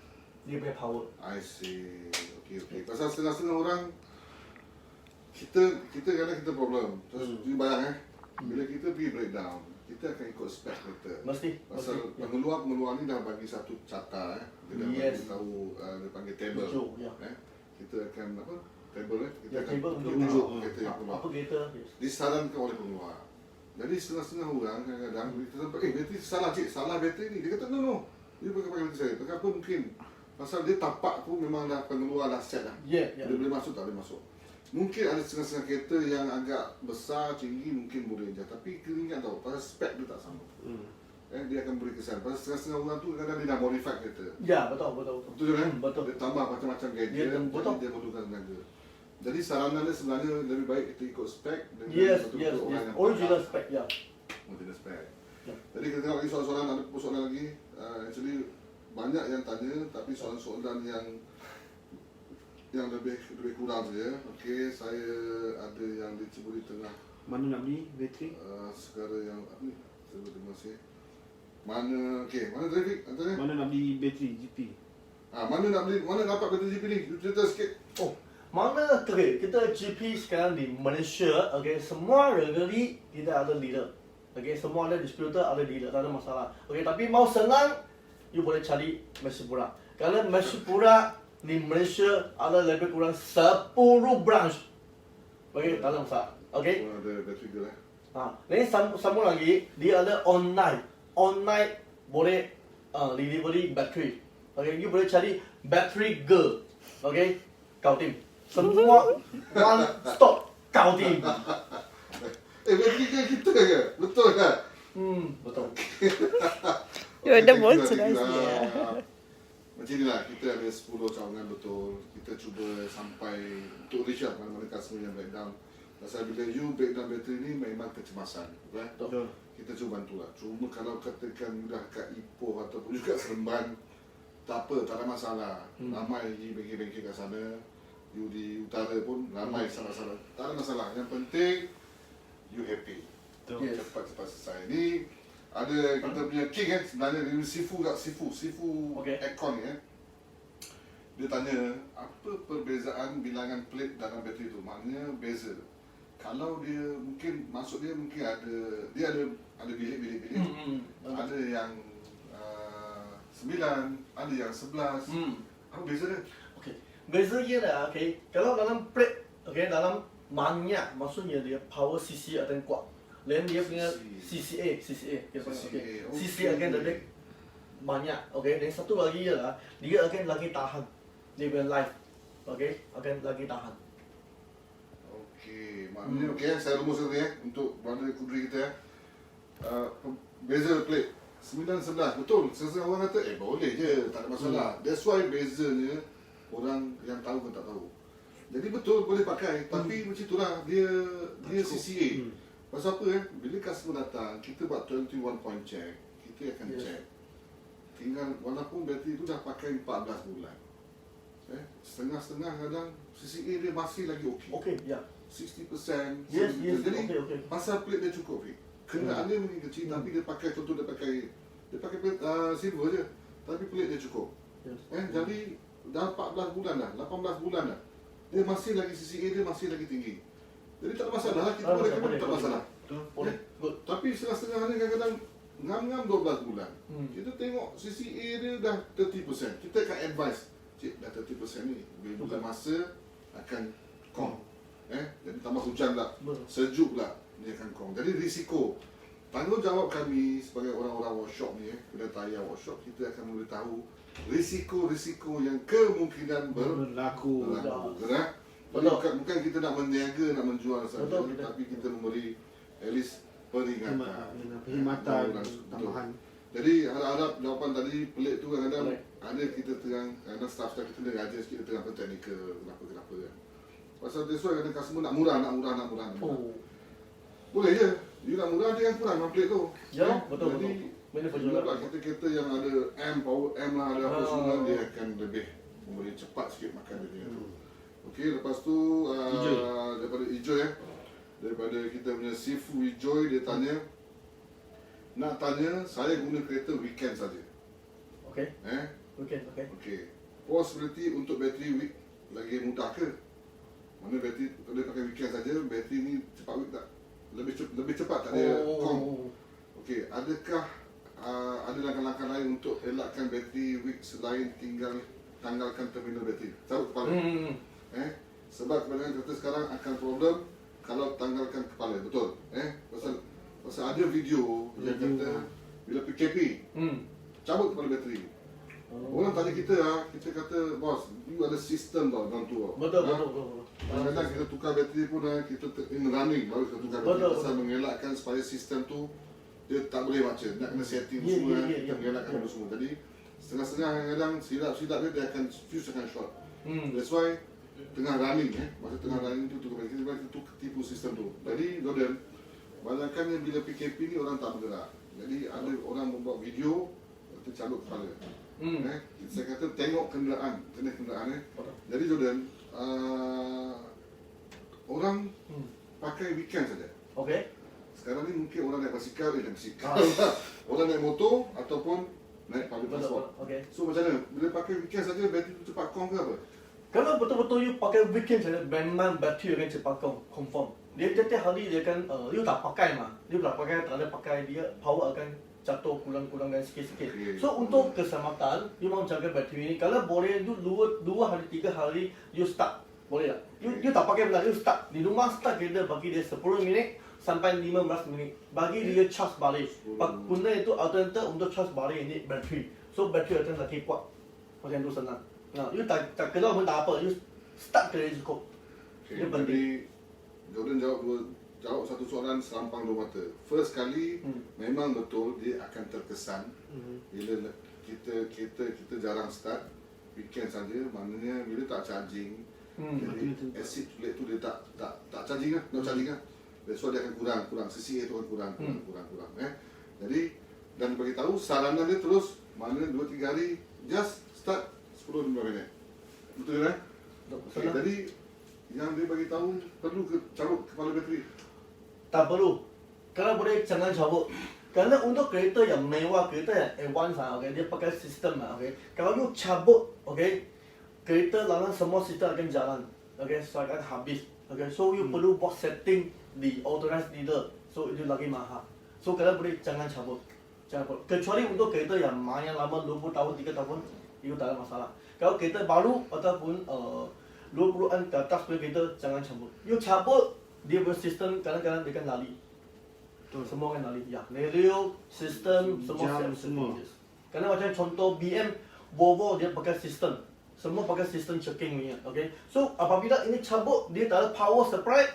dia punya power. I see. Okay. Pasal setengah-setengah orang kita kadang kita problem. Terus you bayang bila kita pergi breakdown, kita akan ikut spek kereta. Mesti. Pasal pengeluar ni dah bagi satu carta dia dah bagi tahu dia panggil table. Kita akan apa? Table kita akan table untuk tunjuk kereta yang keluar. Apa kereta? Disarankan oleh pengeluar. Jadi setengah-setengah orang kadang-kadang kita sampai bateri salah cik, salah bateri ni. Dia kata no. Dia pakai bateri saya. Kenapa mungkin? Pasal dia tapak tu memang dah pengeluar dah set dah. Dia boleh masuk tak boleh masuk. Mungkin ada setengah-setengah kereta yang agak besar, tinggi mungkin boleh je. Tapi kena ingat tau, pasal spek dia tak sama. Dia akan beri kesan. Pasal setengah-setengah orang tu kadang-kadang dia dah modify kereta. Ya, betul. Betul kan? Betul. Dia tambah macam-macam gadget, dia perlukan tenaga. Jadi saranan dia sebenarnya lebih baik kita ikut spek dengan betul-betul orang yang original spec, original spek. Jadi kita tengok lagi soalan-soalan, ada soalan lagi. Actually banyak yang tanya, tapi soalan-soalan yang lebih kurang saja. Okey, saya ada yang dicebur di tengah. Mana nak beli bateri? Segala yang ni, terima kasih. Mana trafik antara? Mana nak beli bateri GP? Mana dapat bateri GP ni? Cerita sikit. Mana kita GP sekarang di Malaysia, semua negeri kita ada dealer. Semua ada distributor, ada dealer, tak ada masalah. Tapi mau senang, you boleh cari Malaysia. Kalau Malaysia di Malaysia ada lebih kurang 10 branch. Tak ada masalah. Ada bateri dia lah. Lain sambung lagi, dia ada online. Online boleh delivery bateri. You boleh cari battery girl. Kau tim. Semua one stop kau tim. Bateri kan kita ke? Betul kan? Betul. You're the most nice. Macam inilah, kita ada 10 cawangan betul. Kita cuba sampai untuk reach out mana-mana customer yang breakdown. Pasal bila you breakdown bateri ni memang kecemasan. Betul. Kita cuba bantulah. Cuma kalau katakan you dah kat Ipoh ataupun juga Seremban, tak apa, tak ada masalah. Ramai bengkel-bengkel kat sana. You di utara pun ramai salah-salah. Tak ada masalah. Yang penting you happy. Cepat-cepat selesai. Ni ada kita punya king sebenarnya dia Sifu aircon ni Dia tanya apa perbezaan bilangan plate dalam bateri tu. Maknanya beza. Kalau dia mungkin maksud dia mungkin ada bilik-bilik. Ada yang 9, ada yang 11. Apa beza dia? Beza dia lah, kalau dalam plate, dalam banyak, maksudnya dia power CC akan kuat. Lain dia punya CCA. CCA akan lebih banyak. Dan satu lagi ialah dia akan lagi tahan. Dia punya life, akan lagi tahan. Maknanya saya rumuskan untuk mana kudri kita beza plate 9-11 betul. Sesuatu orang kata boleh je, tak ada masalah. That's why bezanya orang yang tahu ke tak tahu. Jadi betul boleh pakai, tapi macam itulah dia CCA. Pasal apa bila customer datang, kita buat 21 point check, kita akan check. Tinggal walaupun bateri tu dah pakai 14 bulan. Setengah-setengah kadang CCA dia masih lagi okey. 60%. Jadi pasal plate dia cukup. Kenaan dia mungkin kecil tapi dia pakai dia pakai silver je. Tapi plate dia cukup. Jadi dah 14 bulan dah, 18 bulan dah. Dia masih lagi CCA dia masih lagi tinggi. Jadi tak ada masalah, kita boleh tak ada masalah. Boleh. Tapi setengah-setengah ni kadang-kadang ngam-ngam 12 bulan. Kita tengok CCA dia dah 30%. Kita akan advise, cik dah 30% ni, bila masa akan kong. Jadi tambah hujan pula, sejuk pula, dia akan kong. Jadi risiko. Tanggungjawab kami sebagai orang-orang workshop ni, kedai tayar workshop, kita akan memberitahu risiko-risiko yang kemungkinan berlaku. Bukan kita nak meniaga, nak menjual saja, tapi kita memberi at least perkhidmatan tambahan. Jadi harap-harap jawapan tadi pelik tu kadang-kadang ada kita terang, kadang staff kita dah ajar sikit terang teknikal kenapa kan. Pasal sesuai kadang customer nak murah. Boleh je. You nak murah dia yang kurang pelik tu. Betul. Jadi Mana Bila perjualan? pula kereta-kereta yang ada power M lah, ada apa semua, dia akan lebih memberi cepat sikit makan dia tu. Okey, lepas tu Enjoy. daripada Enjoy daripada kita punya Sifu Enjoy, dia tanya, nak tanya, saya guna kereta weekend saja. Okey. Okey. Okey. Possibility untuk bateri week lagi mudah ke? Mana bateri kalau pakai weekend saja, bateri ni cepat week tak? Lebih cepat tak dia kong? Okey, adakah ada langkah-langkah lain untuk elakkan bateri week selain tanggalkan terminal bateri? Carut kepala. Sebab kebanyakan kereta sekarang akan problem kalau tanggalkan kepala, betul? Pasal ada video yang kata bila PKP cabut kepala bateri. Orang tanya kita kita kata, bos, you ada sistem tau dalam tu. Betul. Kadang-kadang kita tukar bateri pun kita in running baru kita tukar bateri. Pasal mengelakkan supaya sistem tu dia tak boleh baca, nak kena setting semua, mengelakkan benda semua. Jadi setengah-setengah kadang silap-silap dia akan fuse akan short. That's why tengah running masa tengah running tu tukar bateri, kita tipu sistem tu. Jadi Jordan, banyakkan bila PKP ni orang tak bergerak. Jadi ada orang membuat video kita cabut kepala. Saya kata tengok kenderaan. Jadi Jordan, orang pakai weekend saja. Okey. Sekarang ni mungkin orang naik basikal, orang naik motor ataupun naik public transport. Okey. So macam mana? Bila pakai weekend saja bateri tu cepat kong ke apa? Kalau betul-betul you pakai weekend saja, memang bateri akan cepat confirm. Dia setiap hari dia akan you tak pakai you tak ada pakai, dia power akan jatuh kurang-kurangkan sikit-sikit. Okay. So untuk keselamatan, you mau jaga bateri ni, kalau boleh you 2 hari 3 hari you start. Boleh tak? You tak pakai benar, you start. Di rumah start kereta bagi dia 10 minit sampai 15 minit. Bagi dia charge balik. Guna itu alternatif untuk charge balik ini bateri. So bateri akan lagi kuat. Macam tu senang. You tak keluar pun tak apa, you start kereta cukup. Okay, Dia penting. jadi Jordan jawab satu soalan selampang dua mata. First kali memang betul dia akan terkesan bila kita jarang start weekend saja, maknanya bila tak charging, jadi acid plate tu dia tak charging lah, not charging lah. That's why dia akan kurang, CCA tu akan kurang. Jadi dan bagi tahu saranan dia terus mana 2-3 hari just start 10-15 minit. Betul kan? Okay, jadi yang dia bagi tahu perlu ke cabut kepala bateri? Tak perlu. Kalau boleh jangan cabut. Kerana untuk kereta yang mewah, kereta yang advance dia pakai sistem Kalau you cabut, kereta lalang semua sistem akan jalan. So akan habis. So you perlu buat setting di authorized dealer. So itu lagi mahal. So kalau boleh jangan cabut. Kecuali untuk kereta yang main lama 20 tahun, 3 tahun, itu tak ada masalah. Kalau kereta baru ataupun 20-an ke atas punya kereta, jangan cabut. You cabut, dia punya sistem kadang-kadang dia akan lari. Semua akan lari. Ya, radio, sistem, semua Jam semua. Kerana macam contoh BM, Volvo dia pakai sistem. Semua pakai sistem checking punya. So apabila ini cabut, dia tak ada power supply,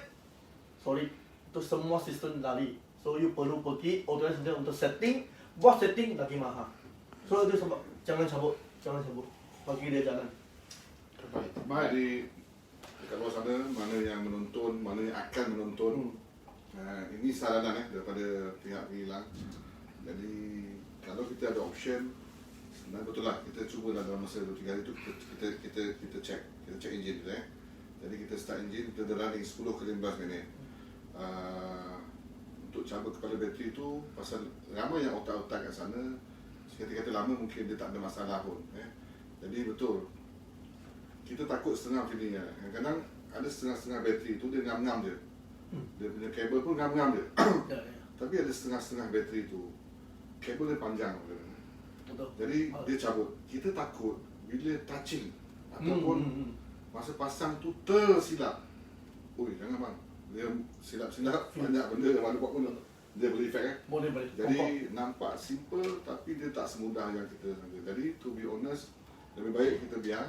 sorry, itu semua sistem lari. So you perlu pergi authorized dealer untuk setting, buat setting lagi mahal. So itu sebab jangan cabut. Bagi dia jalan. Baik. Jadi dekat luar sana, mana yang menonton, mana yang akan menonton, ini saranan daripada pihak hilang. Jadi kalau kita ada option, sebenarnya betul lah, kita cuba dalam masa 2-3 hari tu kita check engine Jadi kita start engine, kita dah running 10 ke 15 minit. Untuk cabut kepala bateri tu, pasal ramai yang otak-otak kat sana, kata-kata lama mungkin dia tak ada masalah pun. Jadi betul, kita takut setengah macam ni. Kadang-kadang ada setengah-setengah bateri tu dia ngam-ngam je. Dia punya kabel pun ngam-ngam je. Tapi ada setengah-setengah bateri tu kabel dia panjang. Betul. Jadi dia cabut. Kita takut bila touching ataupun masa pasang tu tersilap. Oi, jangan bang. Dia silap-silap banyak benda yang mana buat pun dia boleh efek Boleh. Jadi nampak simple tapi dia tak semudah yang kita sangka. Jadi to be honest, lebih baik kita biar.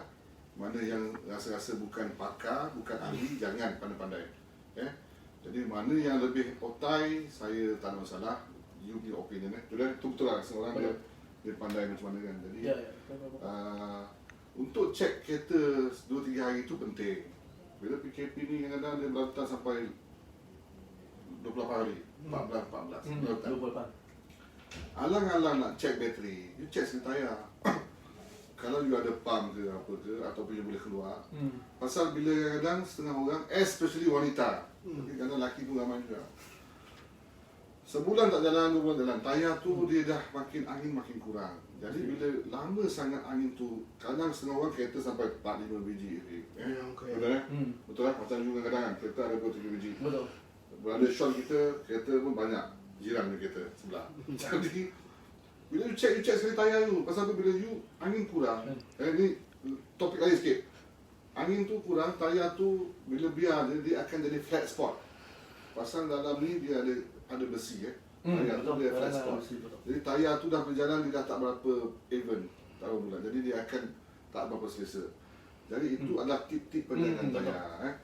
Mana yang rasa-rasa bukan pakar, bukan ahli, jangan pandai-pandai. Jadi mana yang lebih otai, saya tak ada masalah. You punya opinion. Itu betul lah, seorang dia pandai macam mana kan. Jadi untuk cek kereta 2-3 hari itu penting. Bila PKP ni kadang-kadang dia berantas sampai 28 hari, 14 berantas. alang-alang nak check bateri, you check sekali tayar. Kalau you ada pump ke apa ke, ataupun you boleh keluar. Pasal bila kadang-kadang setengah orang, especially wanita, tapi kadang lelaki pun ramai juga. Sebulan tak jalan, 2 bulan jalan, tayar tu dia dah angin makin kurang. Jadi bila lama sangat angin tu, kadang setengah orang kereta sampai 4-5 biji. Betul kan? Betul lah, macam you kadang-kadang kereta ada 2-3 biji. Betul. Berada short kita, kereta pun banyak jiran dengan kereta sebelah. Jadi bila you check sekali tayar you. Pasal apa, bila you angin kurang, ni topik lain sikit. Angin tu kurang, tayar tu bila biar dia akan jadi flat spot. Pasal dalam ni dia ada besi tayar tu dia flat spot. Jadi tayar tu dah berjalan, dia dah tak berapa even tahu bulan. Jadi dia akan tak berapa selesa. Jadi itu adalah tip-tip penjagaan tayar.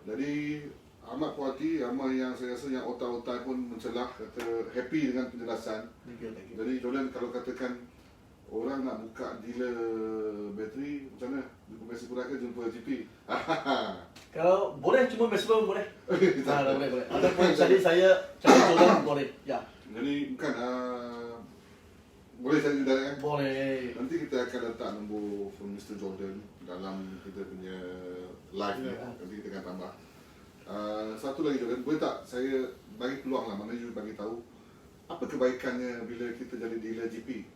Jadi amat puas hati, ramai yang saya rasa yang otak-otak pun mencelah, kata happy dengan penjelasan. Jadi Jordan, kalau katakan orang nak buka dealer bateri, macam mana? Jumpa Messi Pura ke jumpa GP? Kalau boleh, cuma Messi boleh. Boleh. Ataupun cari saya, cari Jordan boleh. Ya. Jadi bukan, boleh cari Jordan kan? Boleh. Nanti kita akan letak nombor from Mr. Jordan dalam kita punya live ni. Nanti kita akan tambah. Satu lagi Jordan, boleh tak saya bagi peluang lah, mana you bagi tahu apa kebaikannya bila kita jadi dealer GP?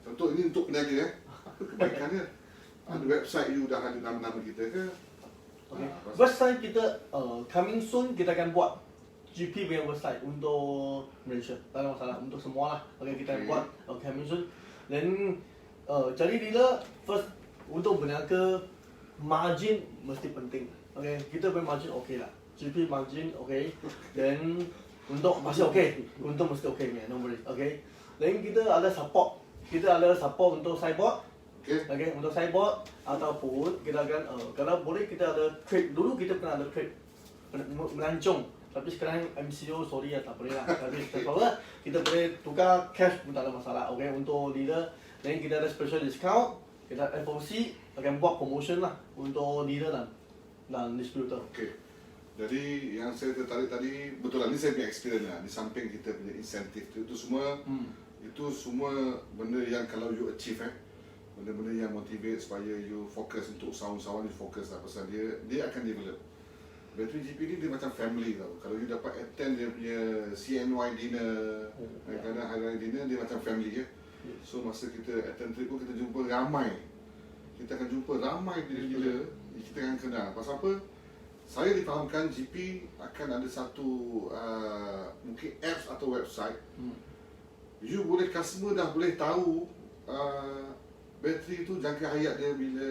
Contoh ini untuk peniaga apa kebaikannya? Ada website you dah ada nama-nama kita ke? Website kita coming soon, kita akan buat GP punya website untuk Malaysia. Tak ada masalah, untuk semua lah. Kita akan buat coming soon. Dan jadi dealer, first untuk berniaga, margin mesti penting. Kita punya margin lah. GP margin dan untuk masih untung mesti no worry. Dan kita ada support. Kita ada support untuk sideboard. Untuk sideboard ataupun kita akan kalau boleh kita ada trade. Dulu kita pernah ada trade melancong. Tapi sekarang MCO sorry tak boleh lah. Tapi kita boleh tukar cash pun tak ada masalah. Untuk dealer. Dan kita ada special discount. Kita FOC akan buat promotion lah untuk dealer dan distributor. Jadi yang saya tertarik tadi, betul lah, ni saya punya experience lah. Di samping kita punya insentif itu semua benda yang kalau you achieve benda-benda yang motivate supaya you fokus untuk usahawan-usahawan, you fokus lah. Pasal dia akan develop. Bateri GP ni dia macam family tau. Kalau you dapat attend dia punya CNY dinner, kadang-kadang hari raya dinner, dia macam family So masa kita attend trip pun kita jumpa ramai. Kita akan jumpa ramai dealer-dealer, kita akan kenal. Pasal apa? Saya difahamkan GP akan ada satu mungkin apps atau website. You boleh, customer dah boleh tahu bateri tu jangka hayat dia bila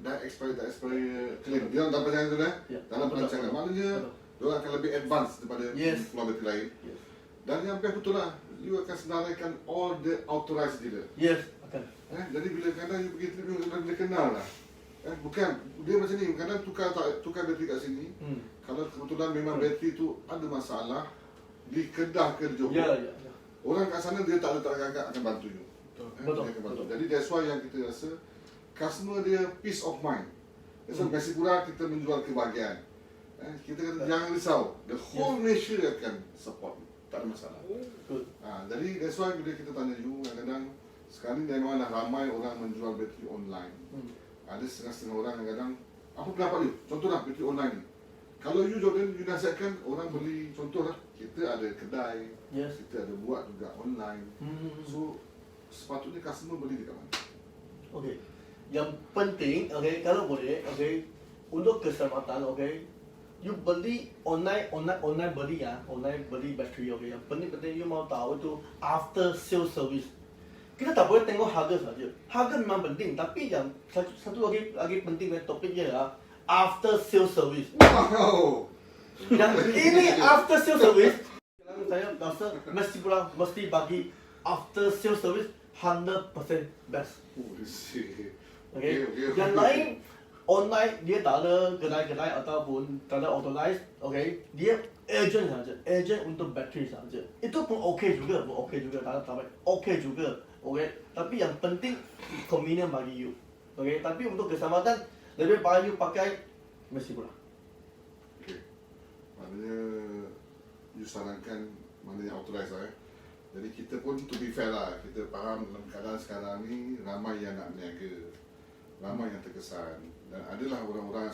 dah expire tak expire claim. Dia dalam perancangan tu dalam perancangan. Maknanya dia akan lebih advance daripada keluar bateri lain. Dan yang best betul lah, you akan senaraikan all the authorized dealer. Akan. Jadi bila kadang you pergi trip, you boleh kenal lah. Bukan, dia macam ni, kadang tukar bateri kat sini. Kalau kebetulan memang bateri tu ada masalah di Kedah ke di Johor, orang kat sana dia tak agak akan bantu you. Betul. Jadi that's why yang kita rasa customer dia peace of mind. That's why Messi Pura kita menjual kebahagiaan. Kita kata jangan risau, the whole Malaysia akan support you. Tak ada masalah. Jadi that's why bila kita tanya you, kadang-kadang sekarang ni memang dah ramai orang menjual bateri online. Ada setengah-setengah orang kadang-kadang, apa pendapat you? Contohlah bateri online ni. Kalau you Jordan, you nasihatkan orang beli, contohlah kita ada kedai, kita ada buat juga online. So sepatutnya customer beli dekat mana? Yang penting, kalau boleh, untuk keselamatan, you beli online beli online beli bateri, yang penting you mau tahu tu after sales service. Kita tak boleh tengok harga saja. Harga memang penting, tapi yang satu lagi penting dari topiknya after sales service. Wow. Yang ini after sales service, saya rasa mesti bagi after sales service 100% best. Yang lain online dia tak ada kedai-kedai ataupun tak ada authorized, dia agent saja, agent untuk bateri saja. Itu pun juga, tak ada okay juga, Tapi yang penting convenient bagi you, Tapi untuk keselamatan lebih baik you pakai Messi Pura. Maknanya you sarankan mana yang authorized lah Jadi kita pun to be fair lah, kita faham dalam keadaan sekarang ni ramai yang nak berniaga, ramai yang terkesan, dan adalah orang-orang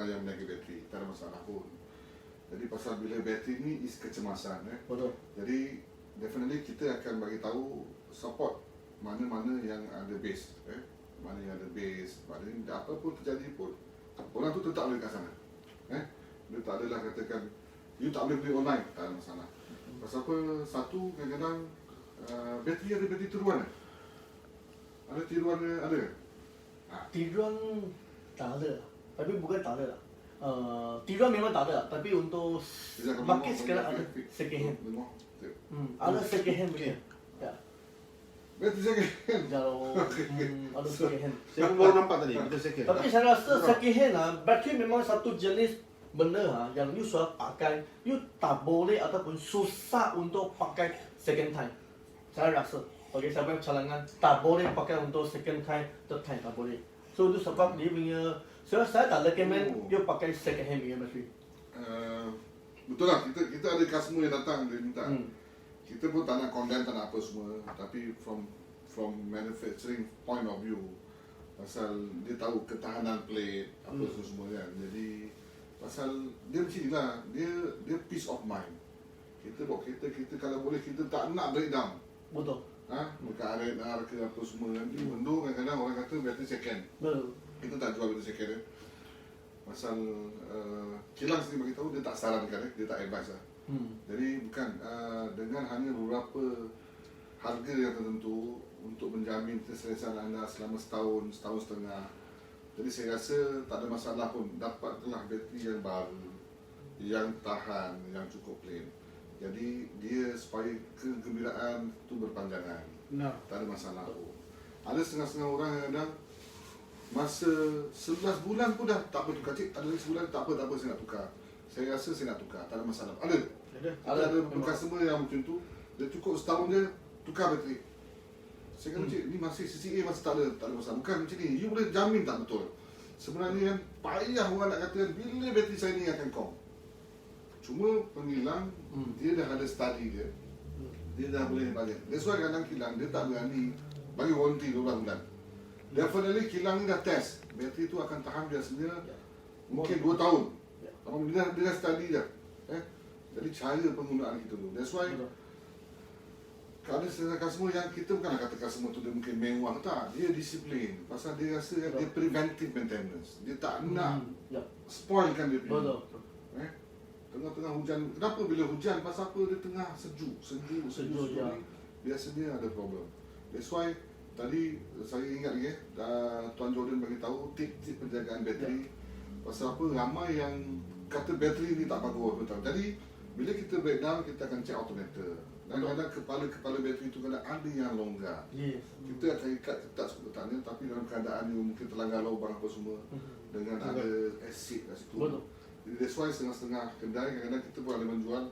yang berniaga bateri, tak ada masalah pun. Jadi pasal bila bateri ni is kecemasan Betul. Jadi definitely kita akan bagi tahu support mana-mana yang ada base, mana yang ada base, maknanya apa pun terjadi pun orang tu tetap boleh kat sana. Dia tak adalah katakan you tak boleh beli online, tak ada masalah. Pasal apa, satu kadang-kadang bateri ada bateri tiruan ada tiruan ada ke? Tiruan tak ada, tapi bukan tak ada lah. Tiruan memang tak ada, tapi untuk market sekarang ada second hand. Ada second hand punya. Ya. Bateri second hand. Kalau ada second hand. Saya pun baru nampak tadi, kita second. Tapi saya rasa second hand bateri memang satu jenis benda yang you sudah pakai, you tak boleh ataupun susah untuk pakai second time. Saya rasa. Okay, saya punya calangan tak boleh pakai untuk second time, third time tak boleh. So itu sebab dia punya, saya tak recommend you pakai second hand punya bateri. Betul lah, kita ada customer yang datang dia minta. Kita pun tak nak condemn, tak nak apa semua, tapi from manufacturing point of view, pasal dia tahu ketahanan plate apa semua kan. Jadi pasal dia macam ni lah, dia peace of mind. Kita bawa kereta, kita kalau boleh kita tak nak breakdown. Betul. Dekat RNR ke apa semua nanti benda kadang-kadang orang kata bateri second. Betul. Kita tak jual bateri second Pasal kilang sendiri bagi tahu dia tak sarankan dia tak advise lah. Jadi bukan dengan hanya beberapa harga yang tertentu untuk menjamin keselesaan anda selama setahun setengah. Jadi saya rasa tak ada masalah pun, dapatlah bateri yang baru, yang tahan, yang cukup plain. Jadi dia supaya kegembiraan tu berpanjangan. Tak ada masalah pun. Ada setengah-setengah orang yang kadang masa 11 bulan pun dah tak apa tukar, cik, ada lagi sebulan tak apa saya nak tukar. Saya rasa saya nak tukar, tak ada masalah. Ada customer yang macam tu, dia cukup setahun je tukar bateri. Saya kata, cik, ni masih CCA masih tak ada masalah. Bukan macam ni, you boleh jamin tak betul. Sebenarnya kan payah orang nak kata bila bateri saya ni akan kong. Cuma pengilang dia dah ada study dia. Dia dah boleh balik. That's why kadang kilang dia tak berani bagi warranty 12 bulan. Definitely kilang ni dah test. Bateri tu akan tahan biasanya mungkin 2 tahun. Dia dah study dah. Jadi cara penggunaan kita tu. That's why kalau ada setengah customer yang kita bukanlah kata customer tu dia mungkin mewah, tak. Dia disiplin. Pasal dia rasa dia preventive maintenance. Dia tak nak spoilkan dia punya. Tengah-tengah hujan, kenapa bila hujan? Pasal apa? Dia tengah sejuk Ya. Biasanya ada problem. That's why tadi saya ingat lagi Tuan Jordan bagi tahu tip-tip penjagaan bateri. Pasal apa? Ramai yang kata bateri ni tak bagus, betul. Jadi bila kita breakdown, kita akan check alternator. Dan kadang kepala bateri tu kadang ada yang longgar. Kita akan ikat ketat sebutannya, tapi dalam keadaan yang mungkin terlanggar lubang apa semua dengan ada asid kat situ. Jadi that's why setengah-setengah kedai kadang-kadang kita pun ada menjual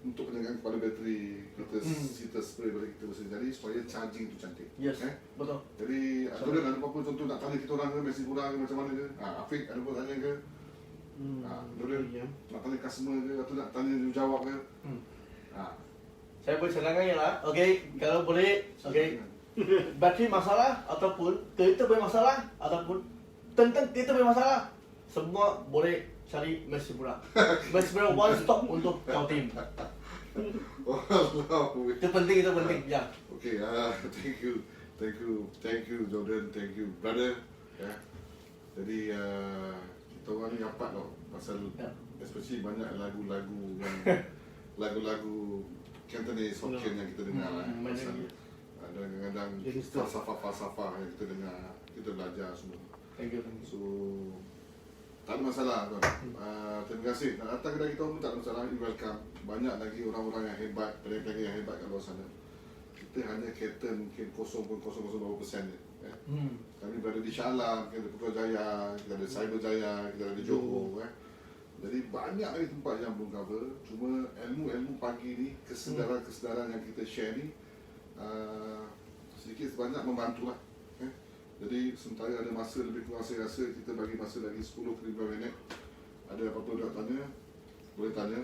untuk penjagaan kepala bateri, kita spray balik kita bersih. Jadi supaya charging tu cantik. Betul. Jadi ada apa-apa contoh nak tanya kita orang ke, mesin kurang ke, macam mana ke? Afiq ada pun tanya ke? Nak tanya customer ke, atau nak tanya dia jawab ke? Saya boleh serangkan lah. Okey, kalau boleh, okey. Bateri masalah ataupun kereta bermasalah ataupun tentang kereta bermasalah, semua boleh cari mesin murah. Mesin murah one stop untuk kau tim. Itu penting. Ya. Okay, thank you Jordan, thank you brother. Jadi kita orang ni rapat tau pasal especially banyak lagu-lagu yang lagu-lagu Cantonese Hokkien yang kita dengar pasal ada kadang-kadang falsafah yang kita dengar, kita belajar semua. Thank you. So tak ada masalah tuan. Terima kasih. Nak datang kedai kita pun tak ada masalah. You welcome. Banyak lagi orang-orang yang hebat, peniaga yang hebat kat luar sana. Kita hanya cater mungkin 0.00% je. Kami berada di Shah Alam, kita ada Putrajaya, kita ada Cyberjaya, kita ada Johor. Jadi banyak lagi tempat yang belum cover. Cuma ilmu-ilmu pagi ni, kesedaran-kesedaran yang kita share ni sedikit sebanyak membantulah. Jadi sementara ada masa lebih kurang, saya rasa kita bagi masa lagi 10 ke 15 minit. Ada apa-apa nak tanya, boleh tanya.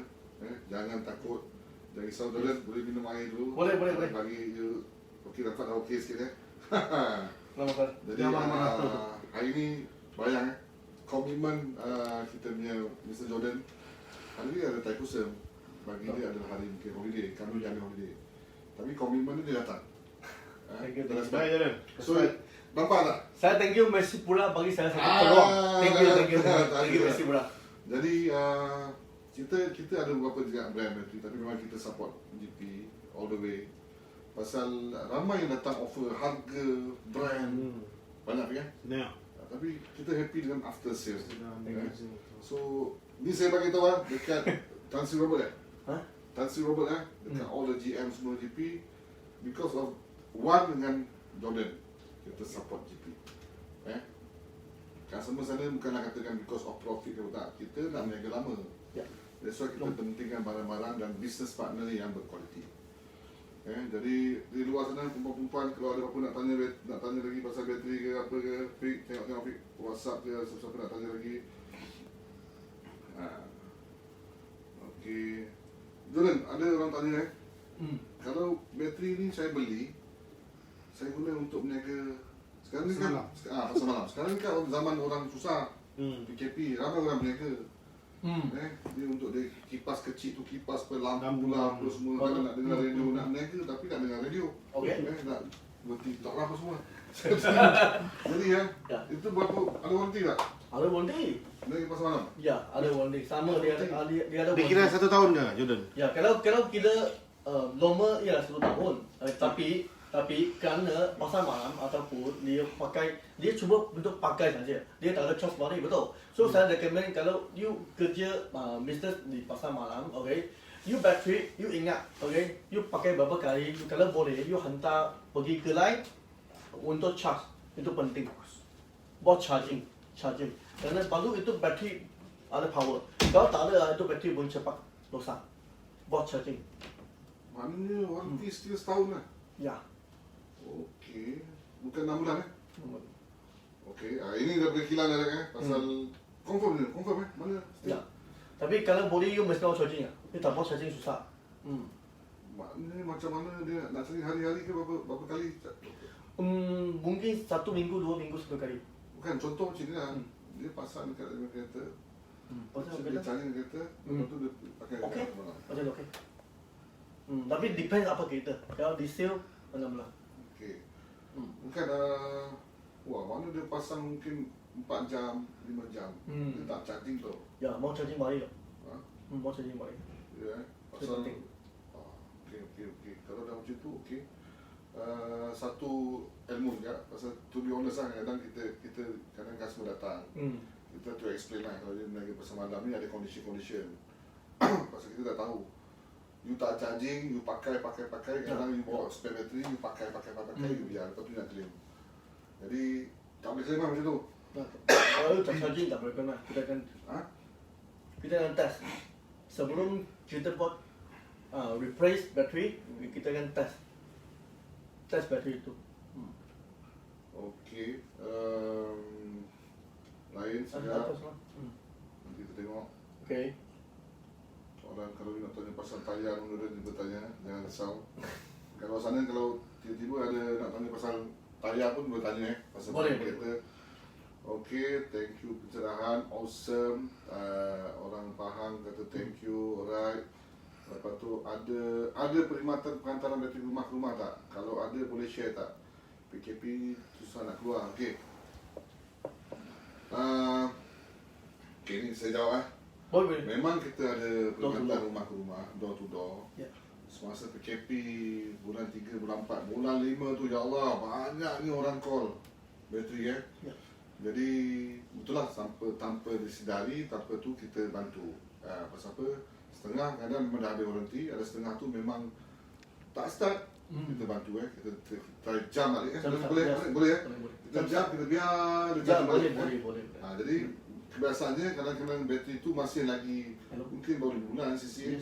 Jangan takut Jangan risau Jordan, boleh minum air dulu. Boleh. Bagi you, okey dapat dah okey sikit Selamat Sir. Jadi hari ni bayang komitmen kita punya Mr. Jordan. Hari ni ada Thaipusam. Bagi dia adalah hari mungkin holiday, kami ada holiday. Tapi komitmen dia datang. Thank you. Baik Jordan. So, nampak tak? Saya thank you Messi pula bagi saya satu peluang. Thank you Messi pula. Jadi kita ada beberapa juga brand bateri, tapi memang kita support GP all the way. Pasal ramai yang datang offer harga brand banyak kan? Nah. Tapi kita happy dengan after sales. Thank you. So ni saya bagi tahu dekat Tan Sri Robert Tan Sri Robert dekat all the GM semua GP, because of one dengan Jordan kita support GP. Customer sana bukanlah katakan because of profit ke tak, kita nak meniaga lama. That's why kita pentingkan barang-barang dan business partner yang berkualiti. Jadi di luar sana perempuan-perempuan kalau ada apa nak tanya lagi pasal bateri ke apa ke, Fik, tengok Fik, WhatsApp ke, siapa nak tanya lagi. Okey. Jordan, ada orang tanya kalau bateri ni saya beli, saya guna untuk meniaga sekarang ni kan pasal malam. Sekarang ni kan zaman orang susah. PKP, ramai orang berniaga. Dia untuk dia kipas kecil tu, kipas lampu lah, apa semua. Kalau nak dengar radio, nak berniaga tapi nak dengar radio. Nak bertiktok lah apa semua. Jadi itu berapa, ada warranty tak? Ada warranty. Berniaga pasal malam? Ya, ada warranty. Sama dia ada warranty. Dikira 1 tahun ke Jordan? Ya, kalau kita normal ialah 1 tahun. Tapi kerana pasal malam ataupun dia cuba untuk pakai saja. Dia tak ada charge balik, betul. So saya recommend kalau you kerja business di pasal malam, okay, you battery, you ingat, okay, you pakai berapa kali, you kalau boleh, you hantar pergi ke lain untuk charge. Itu penting. Buat charging. Kerana baru itu battery ada power. Kalau tak ada, itu battery pun cepat rosak. Buat charging. Maknanya warranty still setahun lah? Ya. Okey, bukan 6 bulan Okey, ini dah berkilan dah pasal confirm mana? Ya. Tapi kalau boleh you mesti mau charging Dia tak mau charging susah. Maknanya macam mana dia nak charging hari-hari ke berapa kali? Mungkin 1 minggu, 2 minggu 1 kali. Bukan, contoh macam ni lah. Dia pasang dekat dalam kereta. Pasal Dia charging kereta, lepas tu dia pakai okey. malam. Macam okey. Tapi depends apa kereta. Kalau diesel, mana-mana. Okey. Bukan wah, mana dia pasang mungkin 4 jam, 5 jam. Dia tak charging tu. Ya, mau charging balik. Mau charging balik. Ya, pasal okey. Kalau dah macam tu okey. Satu ilmu juga pasal to be honest kadang kita kadang customer datang. Kita tu explain lah kalau dia meniaga pasal malam ni ada condition. Pasal kita dah tahu. You tak charging, you pakai, kadang you bawa spare battery, you pakai, you biar, lepas tu nak claim. Jadi, tak boleh claim lah macam tu. Kalau you tak charging, tak boleh kena. Kita akan test. Sebelum kita buat replace battery, kita akan test. Test battery itu. Okey. Lain sekejap. Nanti kita tengok. Okey. Orang kalau nak tanya pasal tayar, dia bertanya, jangan risau. Kalau sana kalau tiba-tiba ada nak tanya pasal tayar pun boleh tanya pasal kereta. Okey, thank you pencerahan, awesome. Orang Pahang kata thank you, alright. Lepas tu ada perkhidmatan perantaran bateri rumah ke rumah tak? Kalau ada boleh share tak? PKP susah nak keluar. Okey. Okey, ni saya jawab Boleh. Memang kita ada perkhidmatan rumah ke rumah, door to door. Semasa PKP bulan 3, bulan 4, bulan 5 tu ya Allah banyak ni orang call bateri Jadi betul lah tanpa disedari, tanpa tu kita bantu. Pasal apa? Setengah kadang memang dah ada warranty, ada setengah tu memang tak start. Kita bantu kita try jam balik boleh kita jam, kita biar dia jam balik. Boleh. Jadi kebiasaannya kadang-kadang bateri tu masih lagi mungkin baru bulan sisi.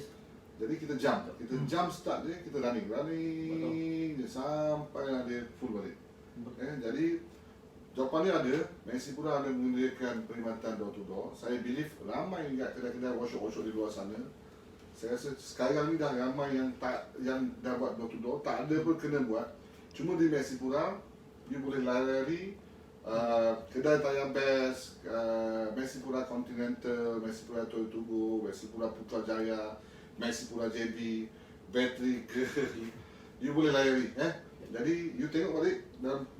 Jadi kita jam start dia, kita running dia sampai dia full balik. Jadi jawapan dia ada, Messi pula ada menyediakan perkhidmatan door to door. Saya believe ramai juga kedai-kedai workshop di luar sana Saya rasa sekarang ni dah ramai yang dah buat door to door, tak ada pun kena buat. Cuma di Messipura, you boleh lari kedai tayar best, Messipura Continental, Messipura Toyotugo, Messipura Putrajaya, Messipura JB, Battery Girl, you boleh lari. Jadi you tengok balik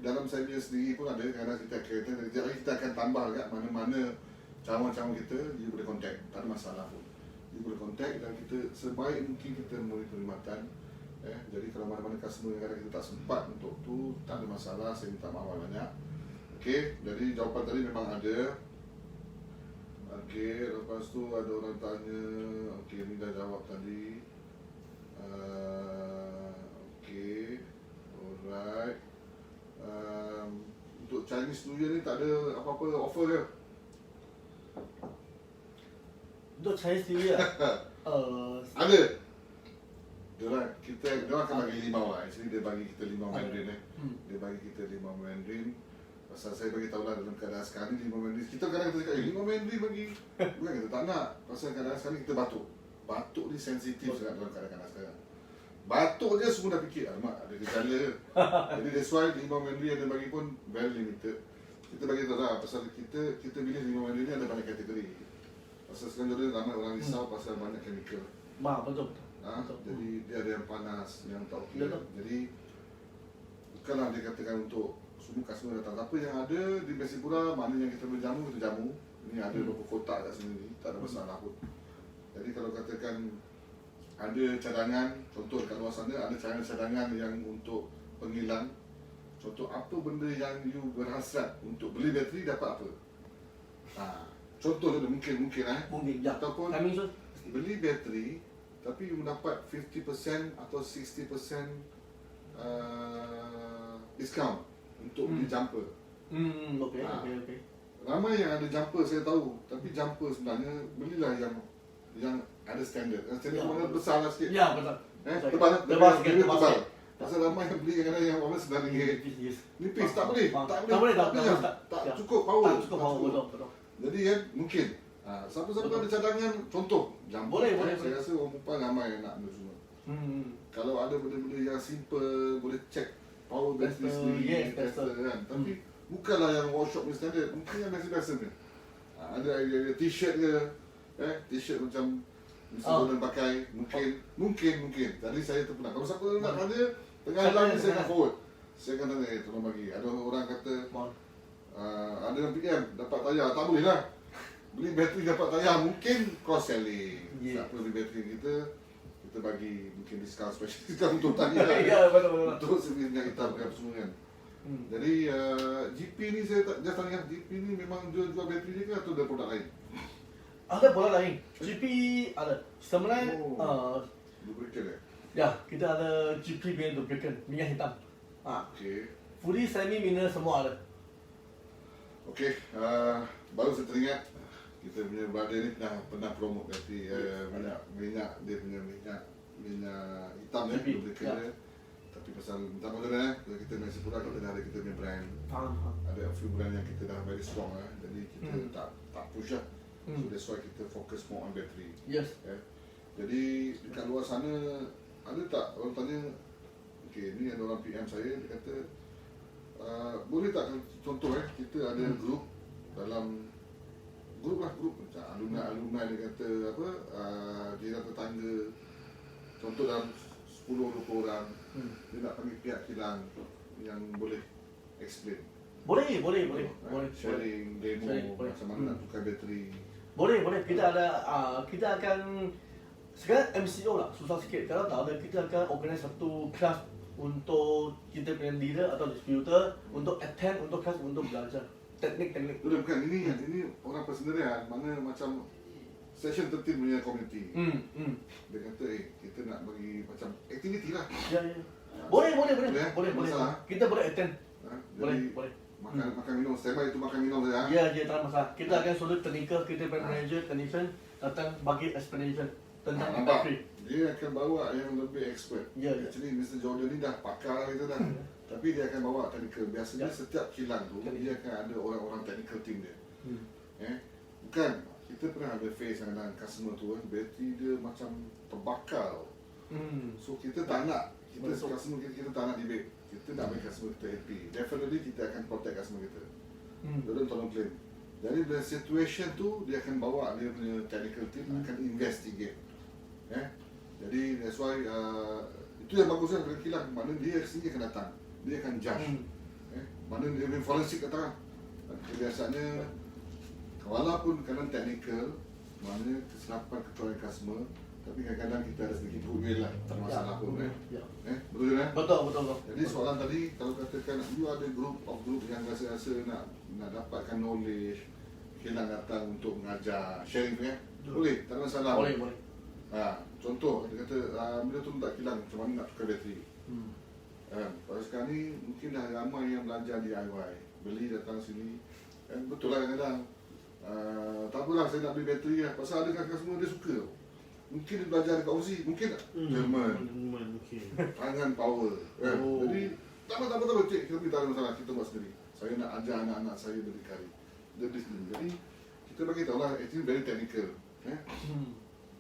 dalam saya sendiri pun ada kadang kita kereta, jadi kita akan tambah kat mana-mana cawangan-cawangan kita, you boleh contact, tak ada masalah pun. You boleh contact dan kita sebaik mungkin kita memberi perkhidmatan. Jadi kalau mana-mana customer yang kadang kita tak sempat untuk tu, tak ada masalah, saya minta maaf banyak. Okey, jadi jawapan tadi memang ada. Okey, lepas tu ada orang tanya, okey ni dah jawab tadi. Okey, alright. Untuk Chinese New Year ni tak ada apa-apa offer ke? Untuk Chinese New Year, Ada. Dia akan bagi limau lah. Actually dia bagi kita limau Mandarin Dia bagi kita limau Mandarin. Pasal saya bagi tahu lah dalam keadaan sekarang ni limau Mandarin. Kita kadang kita cakap, limau Mandarin bagi. Bukan kita tak nak. Pasal keadaan sekarang ni kita batuk. Batuk ni sensitif sangat dalam keadaan sekarang. Batuk je semua dah fikir, alamak ada gejala ke. Jadi that's why limau Mandarin yang dia bagi pun very limited. Kita bagi tahu lah pasal kita pilih limau Mandarin ni ada banyak kategori. Pasal sekarang ni ramai orang risau pasal banyak chemical. betul. Jadi dia ada yang panas, yang tak okey. Jadi bukanlah dia katakan untuk semua customer datang. Apa yang ada di Messipura, mana yang kita boleh jamu, kita jamu. Ini ada beberapa kotak kat sini, tak ada masalah pun. Jadi kalau katakan ada cadangan, contoh kat luar sana ada cadangan yang untuk penghilang. Contoh apa benda yang you berhasrat untuk beli bateri dapat apa? Contoh tu mungkin ya. ataupun Kami so beli bateri tapi you mendapat 50% atau 60% discount untuk beli jumper. Okey. Ramai yang ada jumper saya tahu, tapi jumper sebenarnya belilah yang ada standard. Standard mana besar lah sikit. Ya, betul. Tebal sikit. Pasal ramai yang beli kadang yang orang RM9. Nipis tak boleh. Tak cukup power. Betul. Jadi kan mungkin siapa-siapa ada cadangan, contoh jumper. Boleh. Saya rasa orang perempuan ramai yang nak benda semua. Kalau ada benda-benda yang simple, boleh check power battery sendiri, kan. Tapi bukanlah yang workshop ni standard, mungkin yang biasa-biasa ni. Ada idea t-shirt ke, t-shirt macam Mr. Golden pakai, mungkin. Tadi saya terpenat. Kalau siapa nak tanya, tengah jalan ni saya akan forward. Saya akan tanya, tolong bagi. Ada orang kata, ada yang PM, dapat tayar, tak boleh lah. Beli bateri dapat tayar, mungkin cross selling. Siapa beli bateri kita bagi mungkin discount special discount untuk tayar. Ya, betul. Untuk minyak hitam kan semua kan. Jadi GP ni saya tak just tanya, GP ni memang jual bateri je ke atau ada produk lain? Ada produk lain. GP ada. Sebenarnya lubricant ya, kita ada GP punya lubricant, minyak hitam. Okey. Fully semi mineral semua ada. Okey, baru saya teringat kita punya brother ni pernah promote nanti minyak dia punya minyak hitam lubricant dia. Tapi pasal minta maaf kita Messipura kita dah ada kita punya brand. Ada a few brand yang kita dah very strong jadi kita tak push lah. So that's why kita fokus more on battery. Yes. Jadi dekat luar sana ada tak orang tanya, okey ni ada orang PM saya, dia kata boleh tak contoh kita ada grup dalam grup macam alumni dia kata apa jiran tetangga, contoh dalam 10-20 orang dia nak panggil pihak kilang yang boleh explain. Boleh. Sharing demo macam mana nak tukar bateri. Boleh. Kita akan sekarang MCO lah, susah sikit. Kalau tak ada, kita akan organize satu kelas untuk kita punya leader atau distributor untuk attend, untuk kelas untuk belajar teknik. Bukan ini orang persendirian, mana macam session 13 punya community. Dia kata kita nak bagi macam aktiviti lah. Ya. Boleh. Kita boleh attend. Boleh. Makan minum, standby itu makan minum saja. Ya, tak ada masalah. Kita akan suruh technical, kita punya manager, technician datang bagi explanation tentang battery. Dia akan bawa yang lebih expert. Ya. Actually Mr. Jordan ni dah pakar lah kita dah. Tapi dia akan bawa technical. Biasanya setiap kilang tu dia akan ada orang-orang technical team dia. Bukan kita pernah ada face dengan customer tu kan, bateri dia macam terbakar. So kita tak nak, customer kita tak nak debate. Kita nak make customer kita happy. Definitely kita akan protect customer kita. Dia tolong claim. Jadi bila situation tu, dia akan bawa dia punya technical team akan investigate. Jadi that's why itu yang bagus kan pada kilang. Mana dia sendiri akan datang, dia akan judge. Mana dia punya forensik datang. Biasanya walaupun kadang technical, mana kesilapan kecuali customer, tapi kadang-kadang kita ada sedikit goodwill lah, tak masalah pun betul kan? Betul. Jadi soalan tadi, kalau katakan you ada group yang rasa-rasa nak dapatkan knowledge, kilang datang untuk mengajar, sharing tu boleh, tak ada masalah. Boleh. Contoh, dia kata bila tu tak kilang, macam mana nak tukar bateri. Pada sekarang ni, mungkin dah ramai yang belajar DIY, beli datang sini. Betul lah kadang-kadang. Tak apalah, saya nak beli bateri lah, pasal ada kakak semua dia suka. Mungkin dia belajar dekat Aussie, mungkin tak? Jerman, tangan power. Jadi, tak apa, cik, kita tak ada masalah, kita buat sendiri. Saya nak ajar anak-anak saya berdikari. Dia beli sendiri. Jadi, kita bagi tahu lah, actually very technical.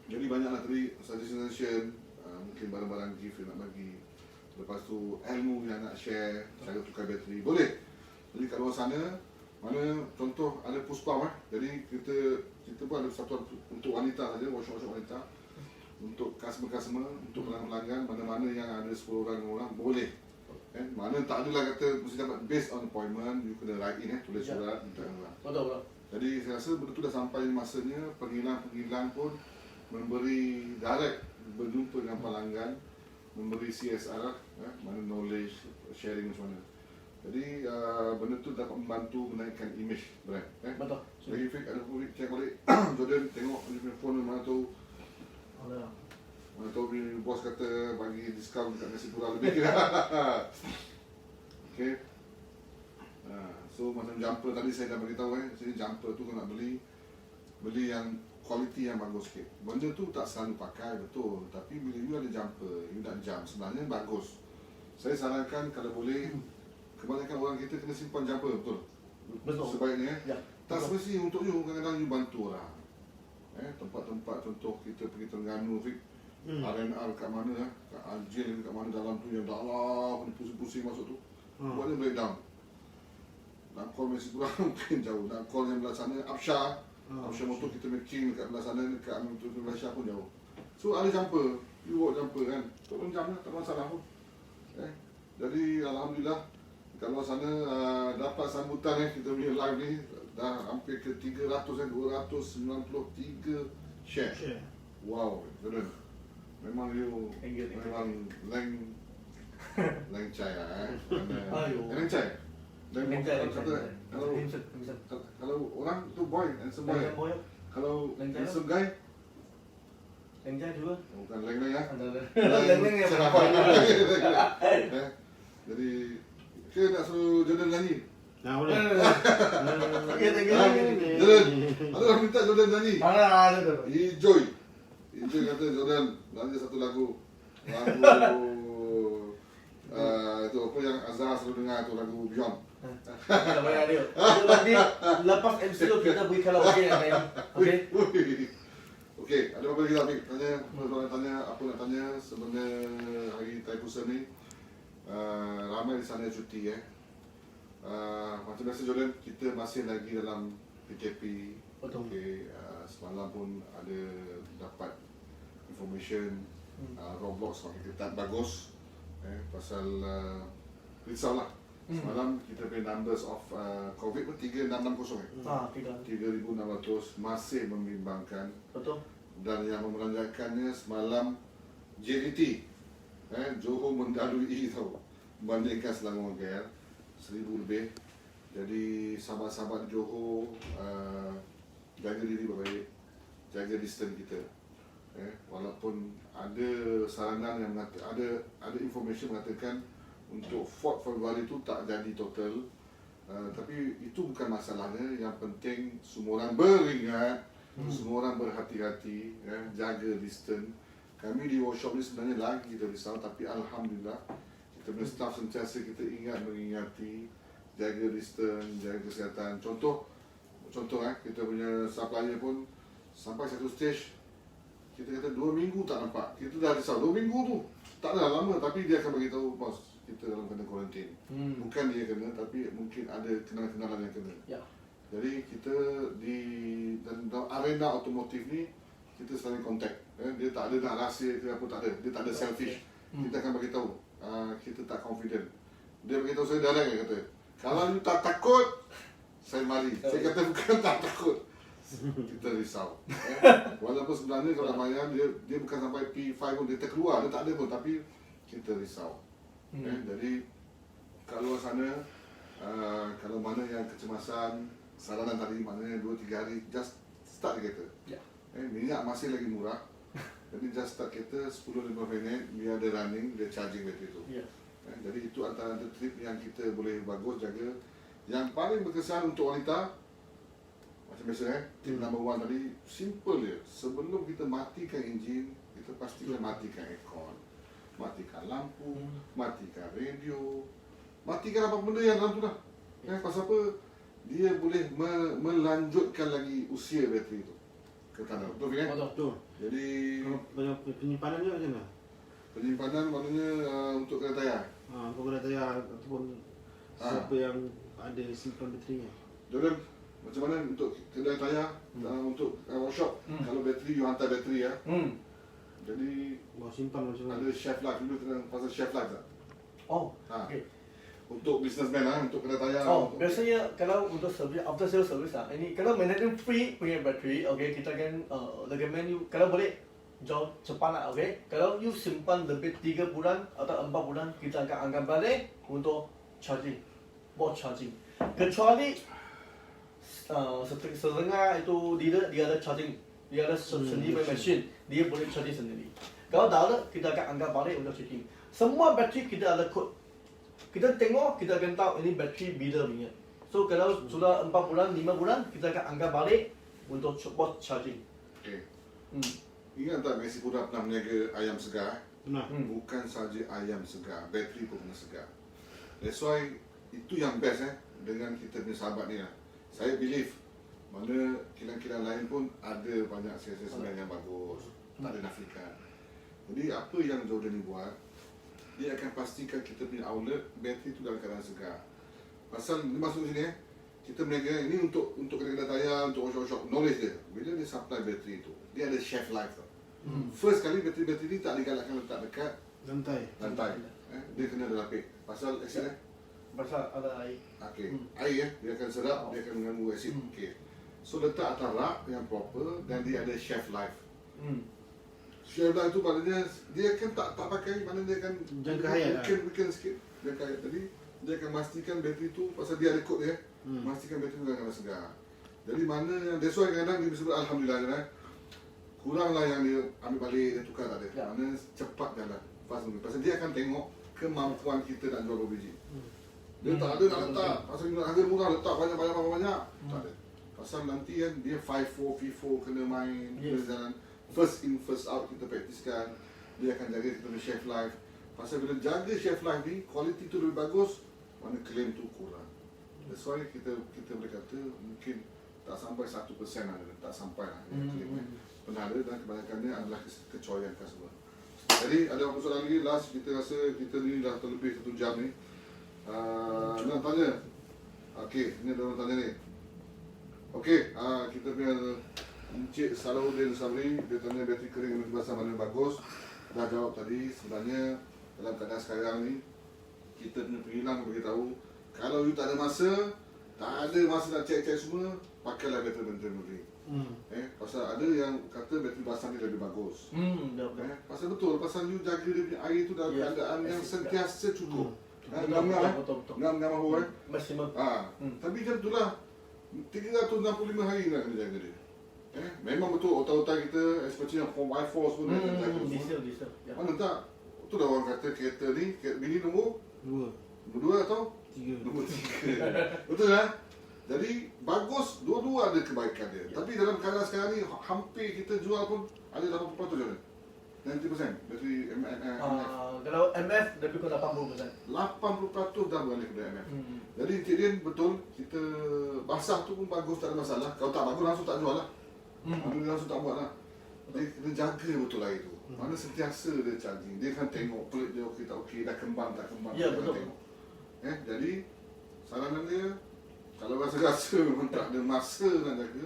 Jadi banyaklah tadi suggestion, mungkin barang-barang gift yang nak bagi. Lepas tu ilmu yang nak share, cara tukar bateri, boleh. Jadi kat luar sana, mana contoh ada puspam jadi kita pun ada satu untuk wanita saja, workshop wanita. Untuk customer, untuk pelanggan, mana-mana yang ada 10 orang boleh. Mana tak adalah kata mesti dapat based on appointment, you kena write in tulis surat minta orang. Betul. Jadi saya rasa betul dah sampai masanya penghilang pun memberi direct berjumpa dengan pelanggan, memberi CSR mana knowledge sharing macam mana. Jadi benda tu dapat membantu menaikkan image brand. Betul. Lagi Fik ada cek balik Jordan tengok dia punya phone mana tu. Mana tahu bila bos kata bagi diskaun dekat nasi pura lebih. Okay. So macam jumper tadi saya dah beritahu jadi jumper tu kalau nak beli yang quality yang bagus sikit. Benda tu tak selalu pakai betul, tapi bila you ada jumper, you nak jam sebenarnya bagus. Saya sarankan kalau boleh kebanyakan orang kita kena simpan jumper betul. Sebaiknya tak semesti untuk you, kadang-kadang you bantu orang. Tempat-tempat contoh kita pergi Terengganu, R&R kat mana kat Ajil kat mana dalam tu yang dalam pusing-pusing masuk tu. Buatnya breakdown. Nak call Messi Pura mungkin jauh. Nak call yang belah sana Absyah motor kita making dekat belah sana dekat Amin tu Malaysia pun jauh. So ada jumper, you work jumper kan. Tolong jam lah, tak masalah pun. Jadi alhamdulillah kat luar sana dapat sambutan kita punya live ni dah hampir ke 300 293 share. Wow, Jordan. Memang you memang lain cai lah lain cai. Kalau orang tu boy, handsome boy. Kalau handsome guy Lengjai juga. Bukan leng-leng ya. Leng-leng yang berapa. Jadi ke nak suruh Jordan nyanyi? Boleh. Jordan, ada orang minta Jordan nyanyi. Ada. Enjoy kata Jordan nyanyi satu lagu itu apa yang Azhar selalu dengar tu lagu Beyond. Tak payah dia. Nanti lepas MCO kita beri karaoke yang lain. Okey, ada apa lagi tak Mik? Tanya apa nak tanya sebenarnya hari Taipusan ni ramai di sana cuti macam biasa Jordan, kita masih lagi dalam PKP. Betul. Okay, semalam pun ada dapat information Roblox makin ketat bagus pasal risaulah. Semalam kita punya numbers of COVID pun 3660 3,600 masih membimbangkan. Betul. Dan yang memeranjakannya semalam JDT Johor mendalui tau membandingkan Selangor KL 1,000 lebih. Jadi sahabat-sahabat Johor jaga diri baik, jaga distance kita. Walaupun ada saranan yang ada information mengatakan untuk 4 Februari itu tak jadi total, tapi itu bukan masalahnya. Yang penting semua orang beringat, semua orang berhati-hati, jaga distance. Kami di workshop ni sebenarnya lagi kita risau, tapi alhamdulillah kita punya staff sentiasa kita ingat mengingati, jaga distance, jaga kesihatan. Contoh kita punya supplier pun sampai satu stage kita kata 2 minggu tak nampak, kita dah risau. 2 minggu tu tak adalah lama, tapi dia akan beritahu, bos, kita dalam kena kuarantin. Bukan dia kena, tapi mungkin ada kenalan-kenalan yang kena. Ya. Jadi kita di dalam arena otomotif ni kita saling kontak. Dia tak ada nak rahsia ke apa, tak ada. Dia tak ada selfish. Kita akan beritahu kita tak confident. Dia beritahu saya direct, dia kata, kalau you tak takut, saya mari. Saya kata bukan tak takut. Kita risau. Walaupun sebenarnya kalau Mayan dia bukan sampai P5 pun, dia terkeluar, dia tak ada pun, tapi kita risau. Jadi kalau sana kalau mana yang kecemasan, saranan tadi maknanya 2-3 hari just start kereta. Minyak masih lagi murah. Jadi just start kereta 10-15 minit, biar dia running, dia charging bateri tu. Jadi itu antara trip yang kita boleh bagus jaga. Yang paling berkesan untuk wanita, macam biasa tip number 1 tadi, simple je. Sebelum kita matikan enjin, kita pastikan matikan aircon, matikan lampu, matikan radio, matikan apa benda yang dalam tu lah. Pasal apa? Dia boleh melanjutkan lagi usia bateri tu ke tanah. Betul kan? Betul. Jadi Kalau penyimpanan dia macam mana? penyimpanan maknanya untuk kena tayar. Untuk kena tayar ataupun siapa yang ada simpan baterinya. Jordan, macam mana untuk kedai tayar, untuk workshop, kalau bateri, you hantar bateri ya. Jadi Simpan macam mana? ada chef life, dulu kena pasal chef life tak? Oh, okay. Untuk businessman untuk kedai tayar. Biasanya kalau untuk service, after sales service ini kalau maintenance free punya bateri, okay, kita akan recommend you, kalau boleh jual cepat lah, okay. Kalau you simpan lebih 3 bulan atau 4 bulan, kita akan angkat balik untuk charging, buat charging. Kecuali setengah itu dia ada charging, dia ada sendiri machine, dia boleh charging sendiri. Kalau tak ada, kita akan angkat balik untuk checking. Semua bateri kita ada code. Kita tengok, kita akan tahu ini bateri bila punya. So kalau sudah 4 bulan, 5 bulan, kita akan angkat balik untuk buat charging. Okay. Ingat tak Messi Pura pernah meniaga ayam segar? Benar. Bukan saja ayam segar, bateri pun kena segar. That's why itu yang best dengan kita punya sahabat ni lah. Saya believe mana kilang-kilang lain pun ada banyak sales-sales yang bagus, tak ada nafikan. Jadi apa yang Jordan ni buat, dia akan pastikan kita punya outlet bateri tu dalam keadaan segar. Pasal dia masuk sini kita berniaga ini untuk kedai-kedai tayar, untuk workshop-workshop, knowledge dia. Bila dia supply bateri tu, dia ada shelf life tau. First kali bateri-bateri ni tak digalakkan letak dekat Lantai. Dia kena dilapik. Pasal acid Pasal ada air. Okay. Air dia akan sedap, dia akan mengganggu acid. Okay. So letak atas rak yang proper dan dia ada shelf life. Shelf life tu maknanya dia akan tak pakai, maknanya dia akan jangka hayat weaken sikit. Jangka hayat tadi dia akan pastikan bateri tu, pasal dia ada kod dia, pastikan bateri tu dalam segar. Jadi mana yang that's why kadang dia sebut alhamdulillah kan. Kuranglah yang dia ambil balik, dia tukar tak ada. Mana cepat jalan. Fast mungkin. Pasal dia akan tengok kemampuan kita nak jual berapa biji. Dia tak ada nak letak, pasal harga murah letak banyak-banyak. Tak ada. Pasal nanti kan dia 5-4, V4 kena main, kena jalan. First in, first out kita praktiskan. Dia akan jaga kita punya shelf life. Pasal bila jaga shelf life ni, quality tu lebih bagus, mana claim tu kurang. That's why kita boleh kata mungkin tak sampai 1% lah, tak sampai lah claim. Pernah ada dan kebanyakannya adalah kecoyan customer. Jadi ada apa soalan lagi? Last, kita rasa kita ni dah terlebih 1 jam ni. Nak tanya? Okey, ni ada orang tanya ni. Okey, kita punya Encik Salahuddin Sabri, dia tanya bateri kering dan basah mana bagus. Dah jawab tadi, sebenarnya dalam keadaan sekarang ni kita punya pengilang beritahu, kalau you tak ada masa nak cek-cek semua, pakailah bateri murni. Pasal ada yang kata bateri basah ni lebih bagus. Pasal betul, pasal you jaga dia punya air tu dalam keadaan yang sentiasa cukup. Ngam-ngam Maksimum. Tapi kan itulah 365 hari nak kena jaga dia. Memang betul otak-otak kita, especially yang form I-Force pun dia kena jaga Diesel. Mana tak? Itulah orang kata kereta ni, bini nombor 2 atau 3. Nombor 3. Betul kan? Jadi bagus, dua-dua ada kebaikan dia. Tapi dalam keadaan sekarang ni hampir kita jual pun ada 80% je. 90% bateri MF. Kalau MF lebih kurang 80%. 80% dah beralih kepada MF. Jadi Cik Din betul, kita basah tu pun bagus, tak ada masalah. Kalau tak bagus langsung tak jual lah. Mana dia langsung tak buat lah. Dia kena jaga betul lah itu. Mana sentiasa dia charging. Dia kan tengok pelik dia okey tak okey, dah kembang tak kembang. Ya, dia betul. Tengok. Jadi saranan dia, kalau rasa-rasa memang tak ada masa nak jaga,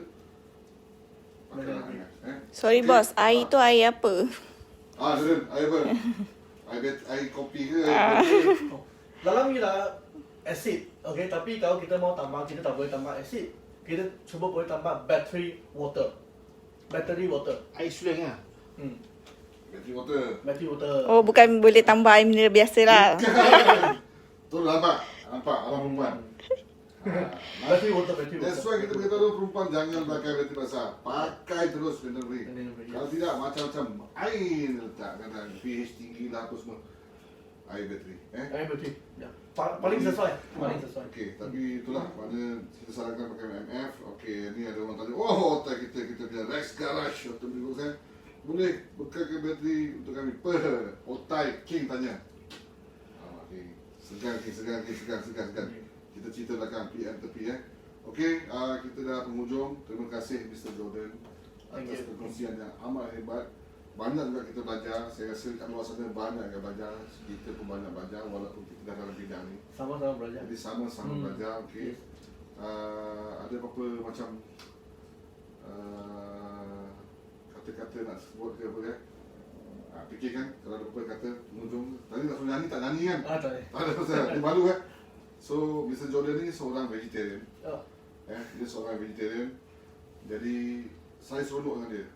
pakailah hangat. Sorry Okey? bos, air tu air apa? Seren, air apa? Air kopi ke? Air kopi? Dalam ni lah acid, okay. Tapi kalau kita mau tambah, kita tak boleh tambah acid. Kita cuba boleh tambah battery water. Battery water. Air suling lah. Battery water. Battery water. Oh, bukan boleh tambah air mineral biasa lah. Tu nampak orang perempuan. Battery water, battery water. That's why kita beritahu perempuan jangan pakai bateri basah. Pakai terus bateri. Kalau tidak macam-macam air letak kadang pH tinggi lah apa semua. Air bateri. Air battery. Ya. Paling sesuai. Paling sesuai. Okey, tapi itulah mana kita sarankan pakai MF. Okey, ni ada orang tanya, oh otak kita punya Rex Garage atau beli saya. Boleh bekalkan bateri untuk kami. Otai King tanya. Okey, segan. Kita cerita belakang PM tepi Okey, kita dah penghujung. Terima kasih Mr. Jordan atas perkongsian yang amat hebat. Banyak juga kita belajar. Saya rasa kat luar sana banyak yang belajar. Kita pun banyak belajar walaupun kita dah dalam bidang ni. Sama-sama belajar. Jadi sama-sama belajar. Okey. Ada apa-apa macam kata-kata nak sebut ke apa fikirkan kalau ada apa kata penghujung. Tadi nak suruh nyanyi tak nyanyi kan? Tak boleh. Tak ada pasal. Dia malu So, Mr. Jordan ni seorang vegetarian. Dia seorang vegetarian. Jadi, saya seronok dengan dia.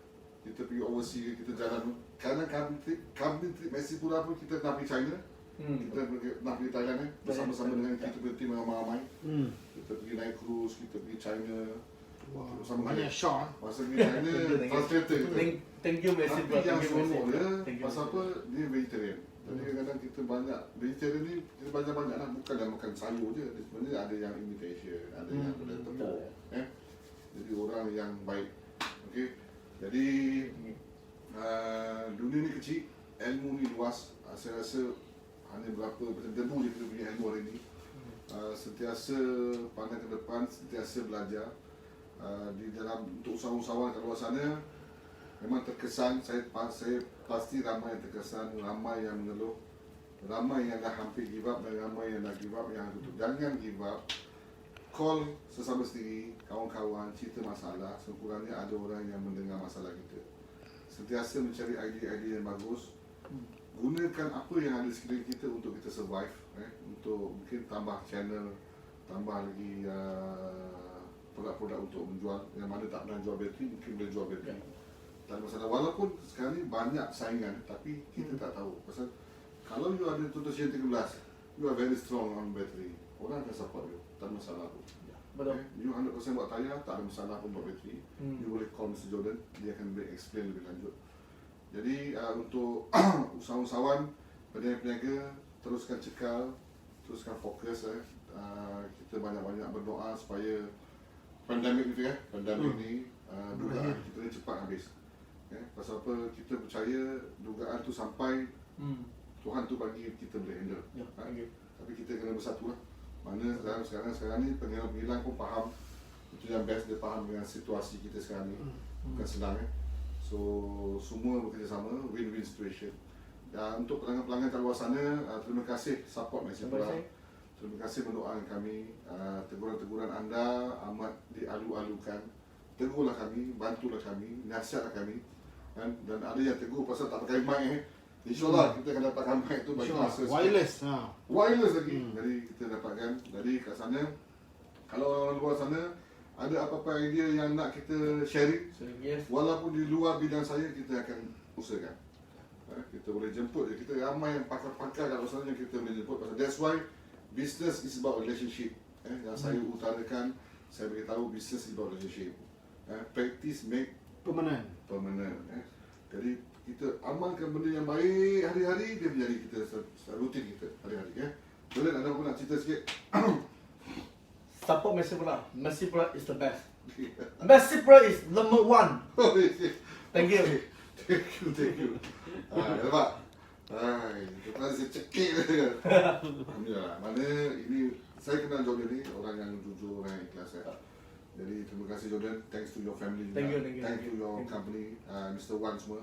Kita pergi overseas, kita jalan. Kadang company trip Mesipura pun kita nak pergi China. Kita nak pergi Thailand bersama-sama dengan kita punya team ramai-ramai. Kita pergi naik cruise, kita pergi China. Bersama Banyak shot. Masa pergi China, translator kita. Thank you, Messi. Tapi yang seronok dia, Thank you, pasal apa? Dia vegetarian. Jadi kadang-kadang kita banyak, vegetarian ni kita banyak-banyak lah. Bukan yang makan sayur je. Sebenarnya ada yang imitation, ada yang benda tepuk. Jadi orang yang baik. Okey. Jadi dunia ni kecil, ilmu ni luas. Saya rasa hanya berapa macam debu je kita punya ilmu hari ni. Sentiasa pandang ke depan, sentiasa belajar. Di dalam untuk usahawan-usahawan kat luar sana, memang terkesan, saya pasti ramai yang terkesan, ramai yang mengeluh, ramai yang dah hampir give up dan ramai yang dah give up yang tutup. Jangan give up. Call sesama sendiri, kawan-kawan, cerita masalah. Sekurangnya ada orang yang mendengar masalah kita. Sentiasa mencari idea-idea yang bagus. Gunakan apa yang ada di sekeliling kita untuk kita survive. Untuk mungkin tambah channel, tambah lagi produk-produk untuk menjual. Yang mana tak pernah jual bateri, mungkin boleh jual bateri. Tak ada masalah. Walaupun sekarang ni banyak saingan, tapi kita tak tahu. Pasal kalau you ada tutup CN 13, you are very strong on battery. Orang akan support you. Tak ada masalah pun. Betul. You 100% buat tayar, tak ada masalah pun buat bateri. You boleh call Mr. Jordan, dia akan explain lebih lanjut. Jadi untuk usahawan-usahawan, peniaga, teruskan cekal, teruskan fokus. Kita banyak-banyak berdoa supaya pandemik ni pandemik ni dugaan kita ni cepat habis. Pasal apa, kita percaya dugaan tu sampai Tuhan tu bagi kita boleh handle. Tapi kita kena bersatu lah. Mana sekarang ni pengilang pun faham. Itu yang best, dia faham dengan situasi kita sekarang ni. Bukan senang So semua bekerjasama, win-win situation. Dan untuk pelanggan-pelanggan kat luar sana, terima kasih support Mesipura. Terima kasih mendoakan kami. Teguran-teguran anda amat dialu-alukan. Tegurlah kami, bantulah kami, nasihatlah kami. Dan ada yang tegur pasal tak pakai mic InsyaAllah kita akan dapatkan mic tu bagi masa wireless. Wireless lagi. Jadi kita dapatkan. Jadi kat sana, kalau orang luar sana ada apa-apa idea yang nak kita sharing, walaupun di luar bidang saya, kita akan usahakan. Kita boleh jemput je. Kita ramai yang pakar-pakar kat luar sana yang kita boleh jemput. That's why business is about relationship. Yang saya utarakan, saya beritahu business is about relationship. Practice make permanent. Jadi kita amalkan benda yang baik hari-hari, dia menjadi kita rutin kita hari-hari. Boleh ada apa nak cerita sikit? Support Mesipura. Mesipura is the best. Mesipura is number 1. Thank you. Thank you. Nampak? Kita saya cekik. Alhamdulillah. Mana ini saya kenal Jordan ni, orang yang jujur, orang yang ikhlas. Jadi terima kasih Jordan, thanks to your family Thank you, juga. thank you, Thank thank to you. your Thank you. company, Mr. Wan semua.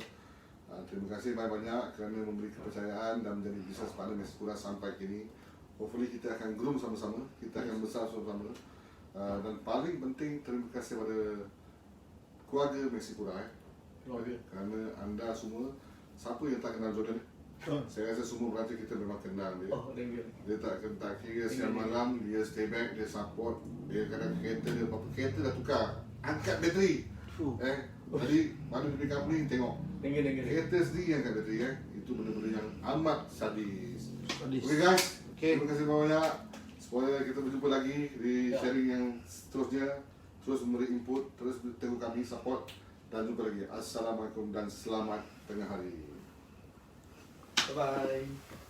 Terima kasih banyak-banyak kerana memberi kepercayaan dan menjadi business partner Mexipura sampai kini. Hopefully kita akan groom sama-sama, kita akan besar sama-sama. Dan paling penting terima kasih pada keluarga Mexipura Keluarga. kerana anda semua, siapa yang tak kenal Jordan? Saya rasa semua berarti kita memang kenal dia. Oh, thank you. Dia tak kira siang malam, dia stay back, dia support. Dia kadang kereta dia, apa kereta dah tukar, angkat bateri. Jadi mana dia company tengok Thank you, thank you. kereta sendiri yang angkat bateri. Itu benda-benda yang amat sadis. Sadis. Okay guys, Okay. terima kasih banyak. Supaya kita berjumpa lagi di sharing yang seterusnya. Terus memberi input, terus tengok kami support. Dan jumpa lagi. Assalamualaikum dan selamat tengah hari. Bye bye.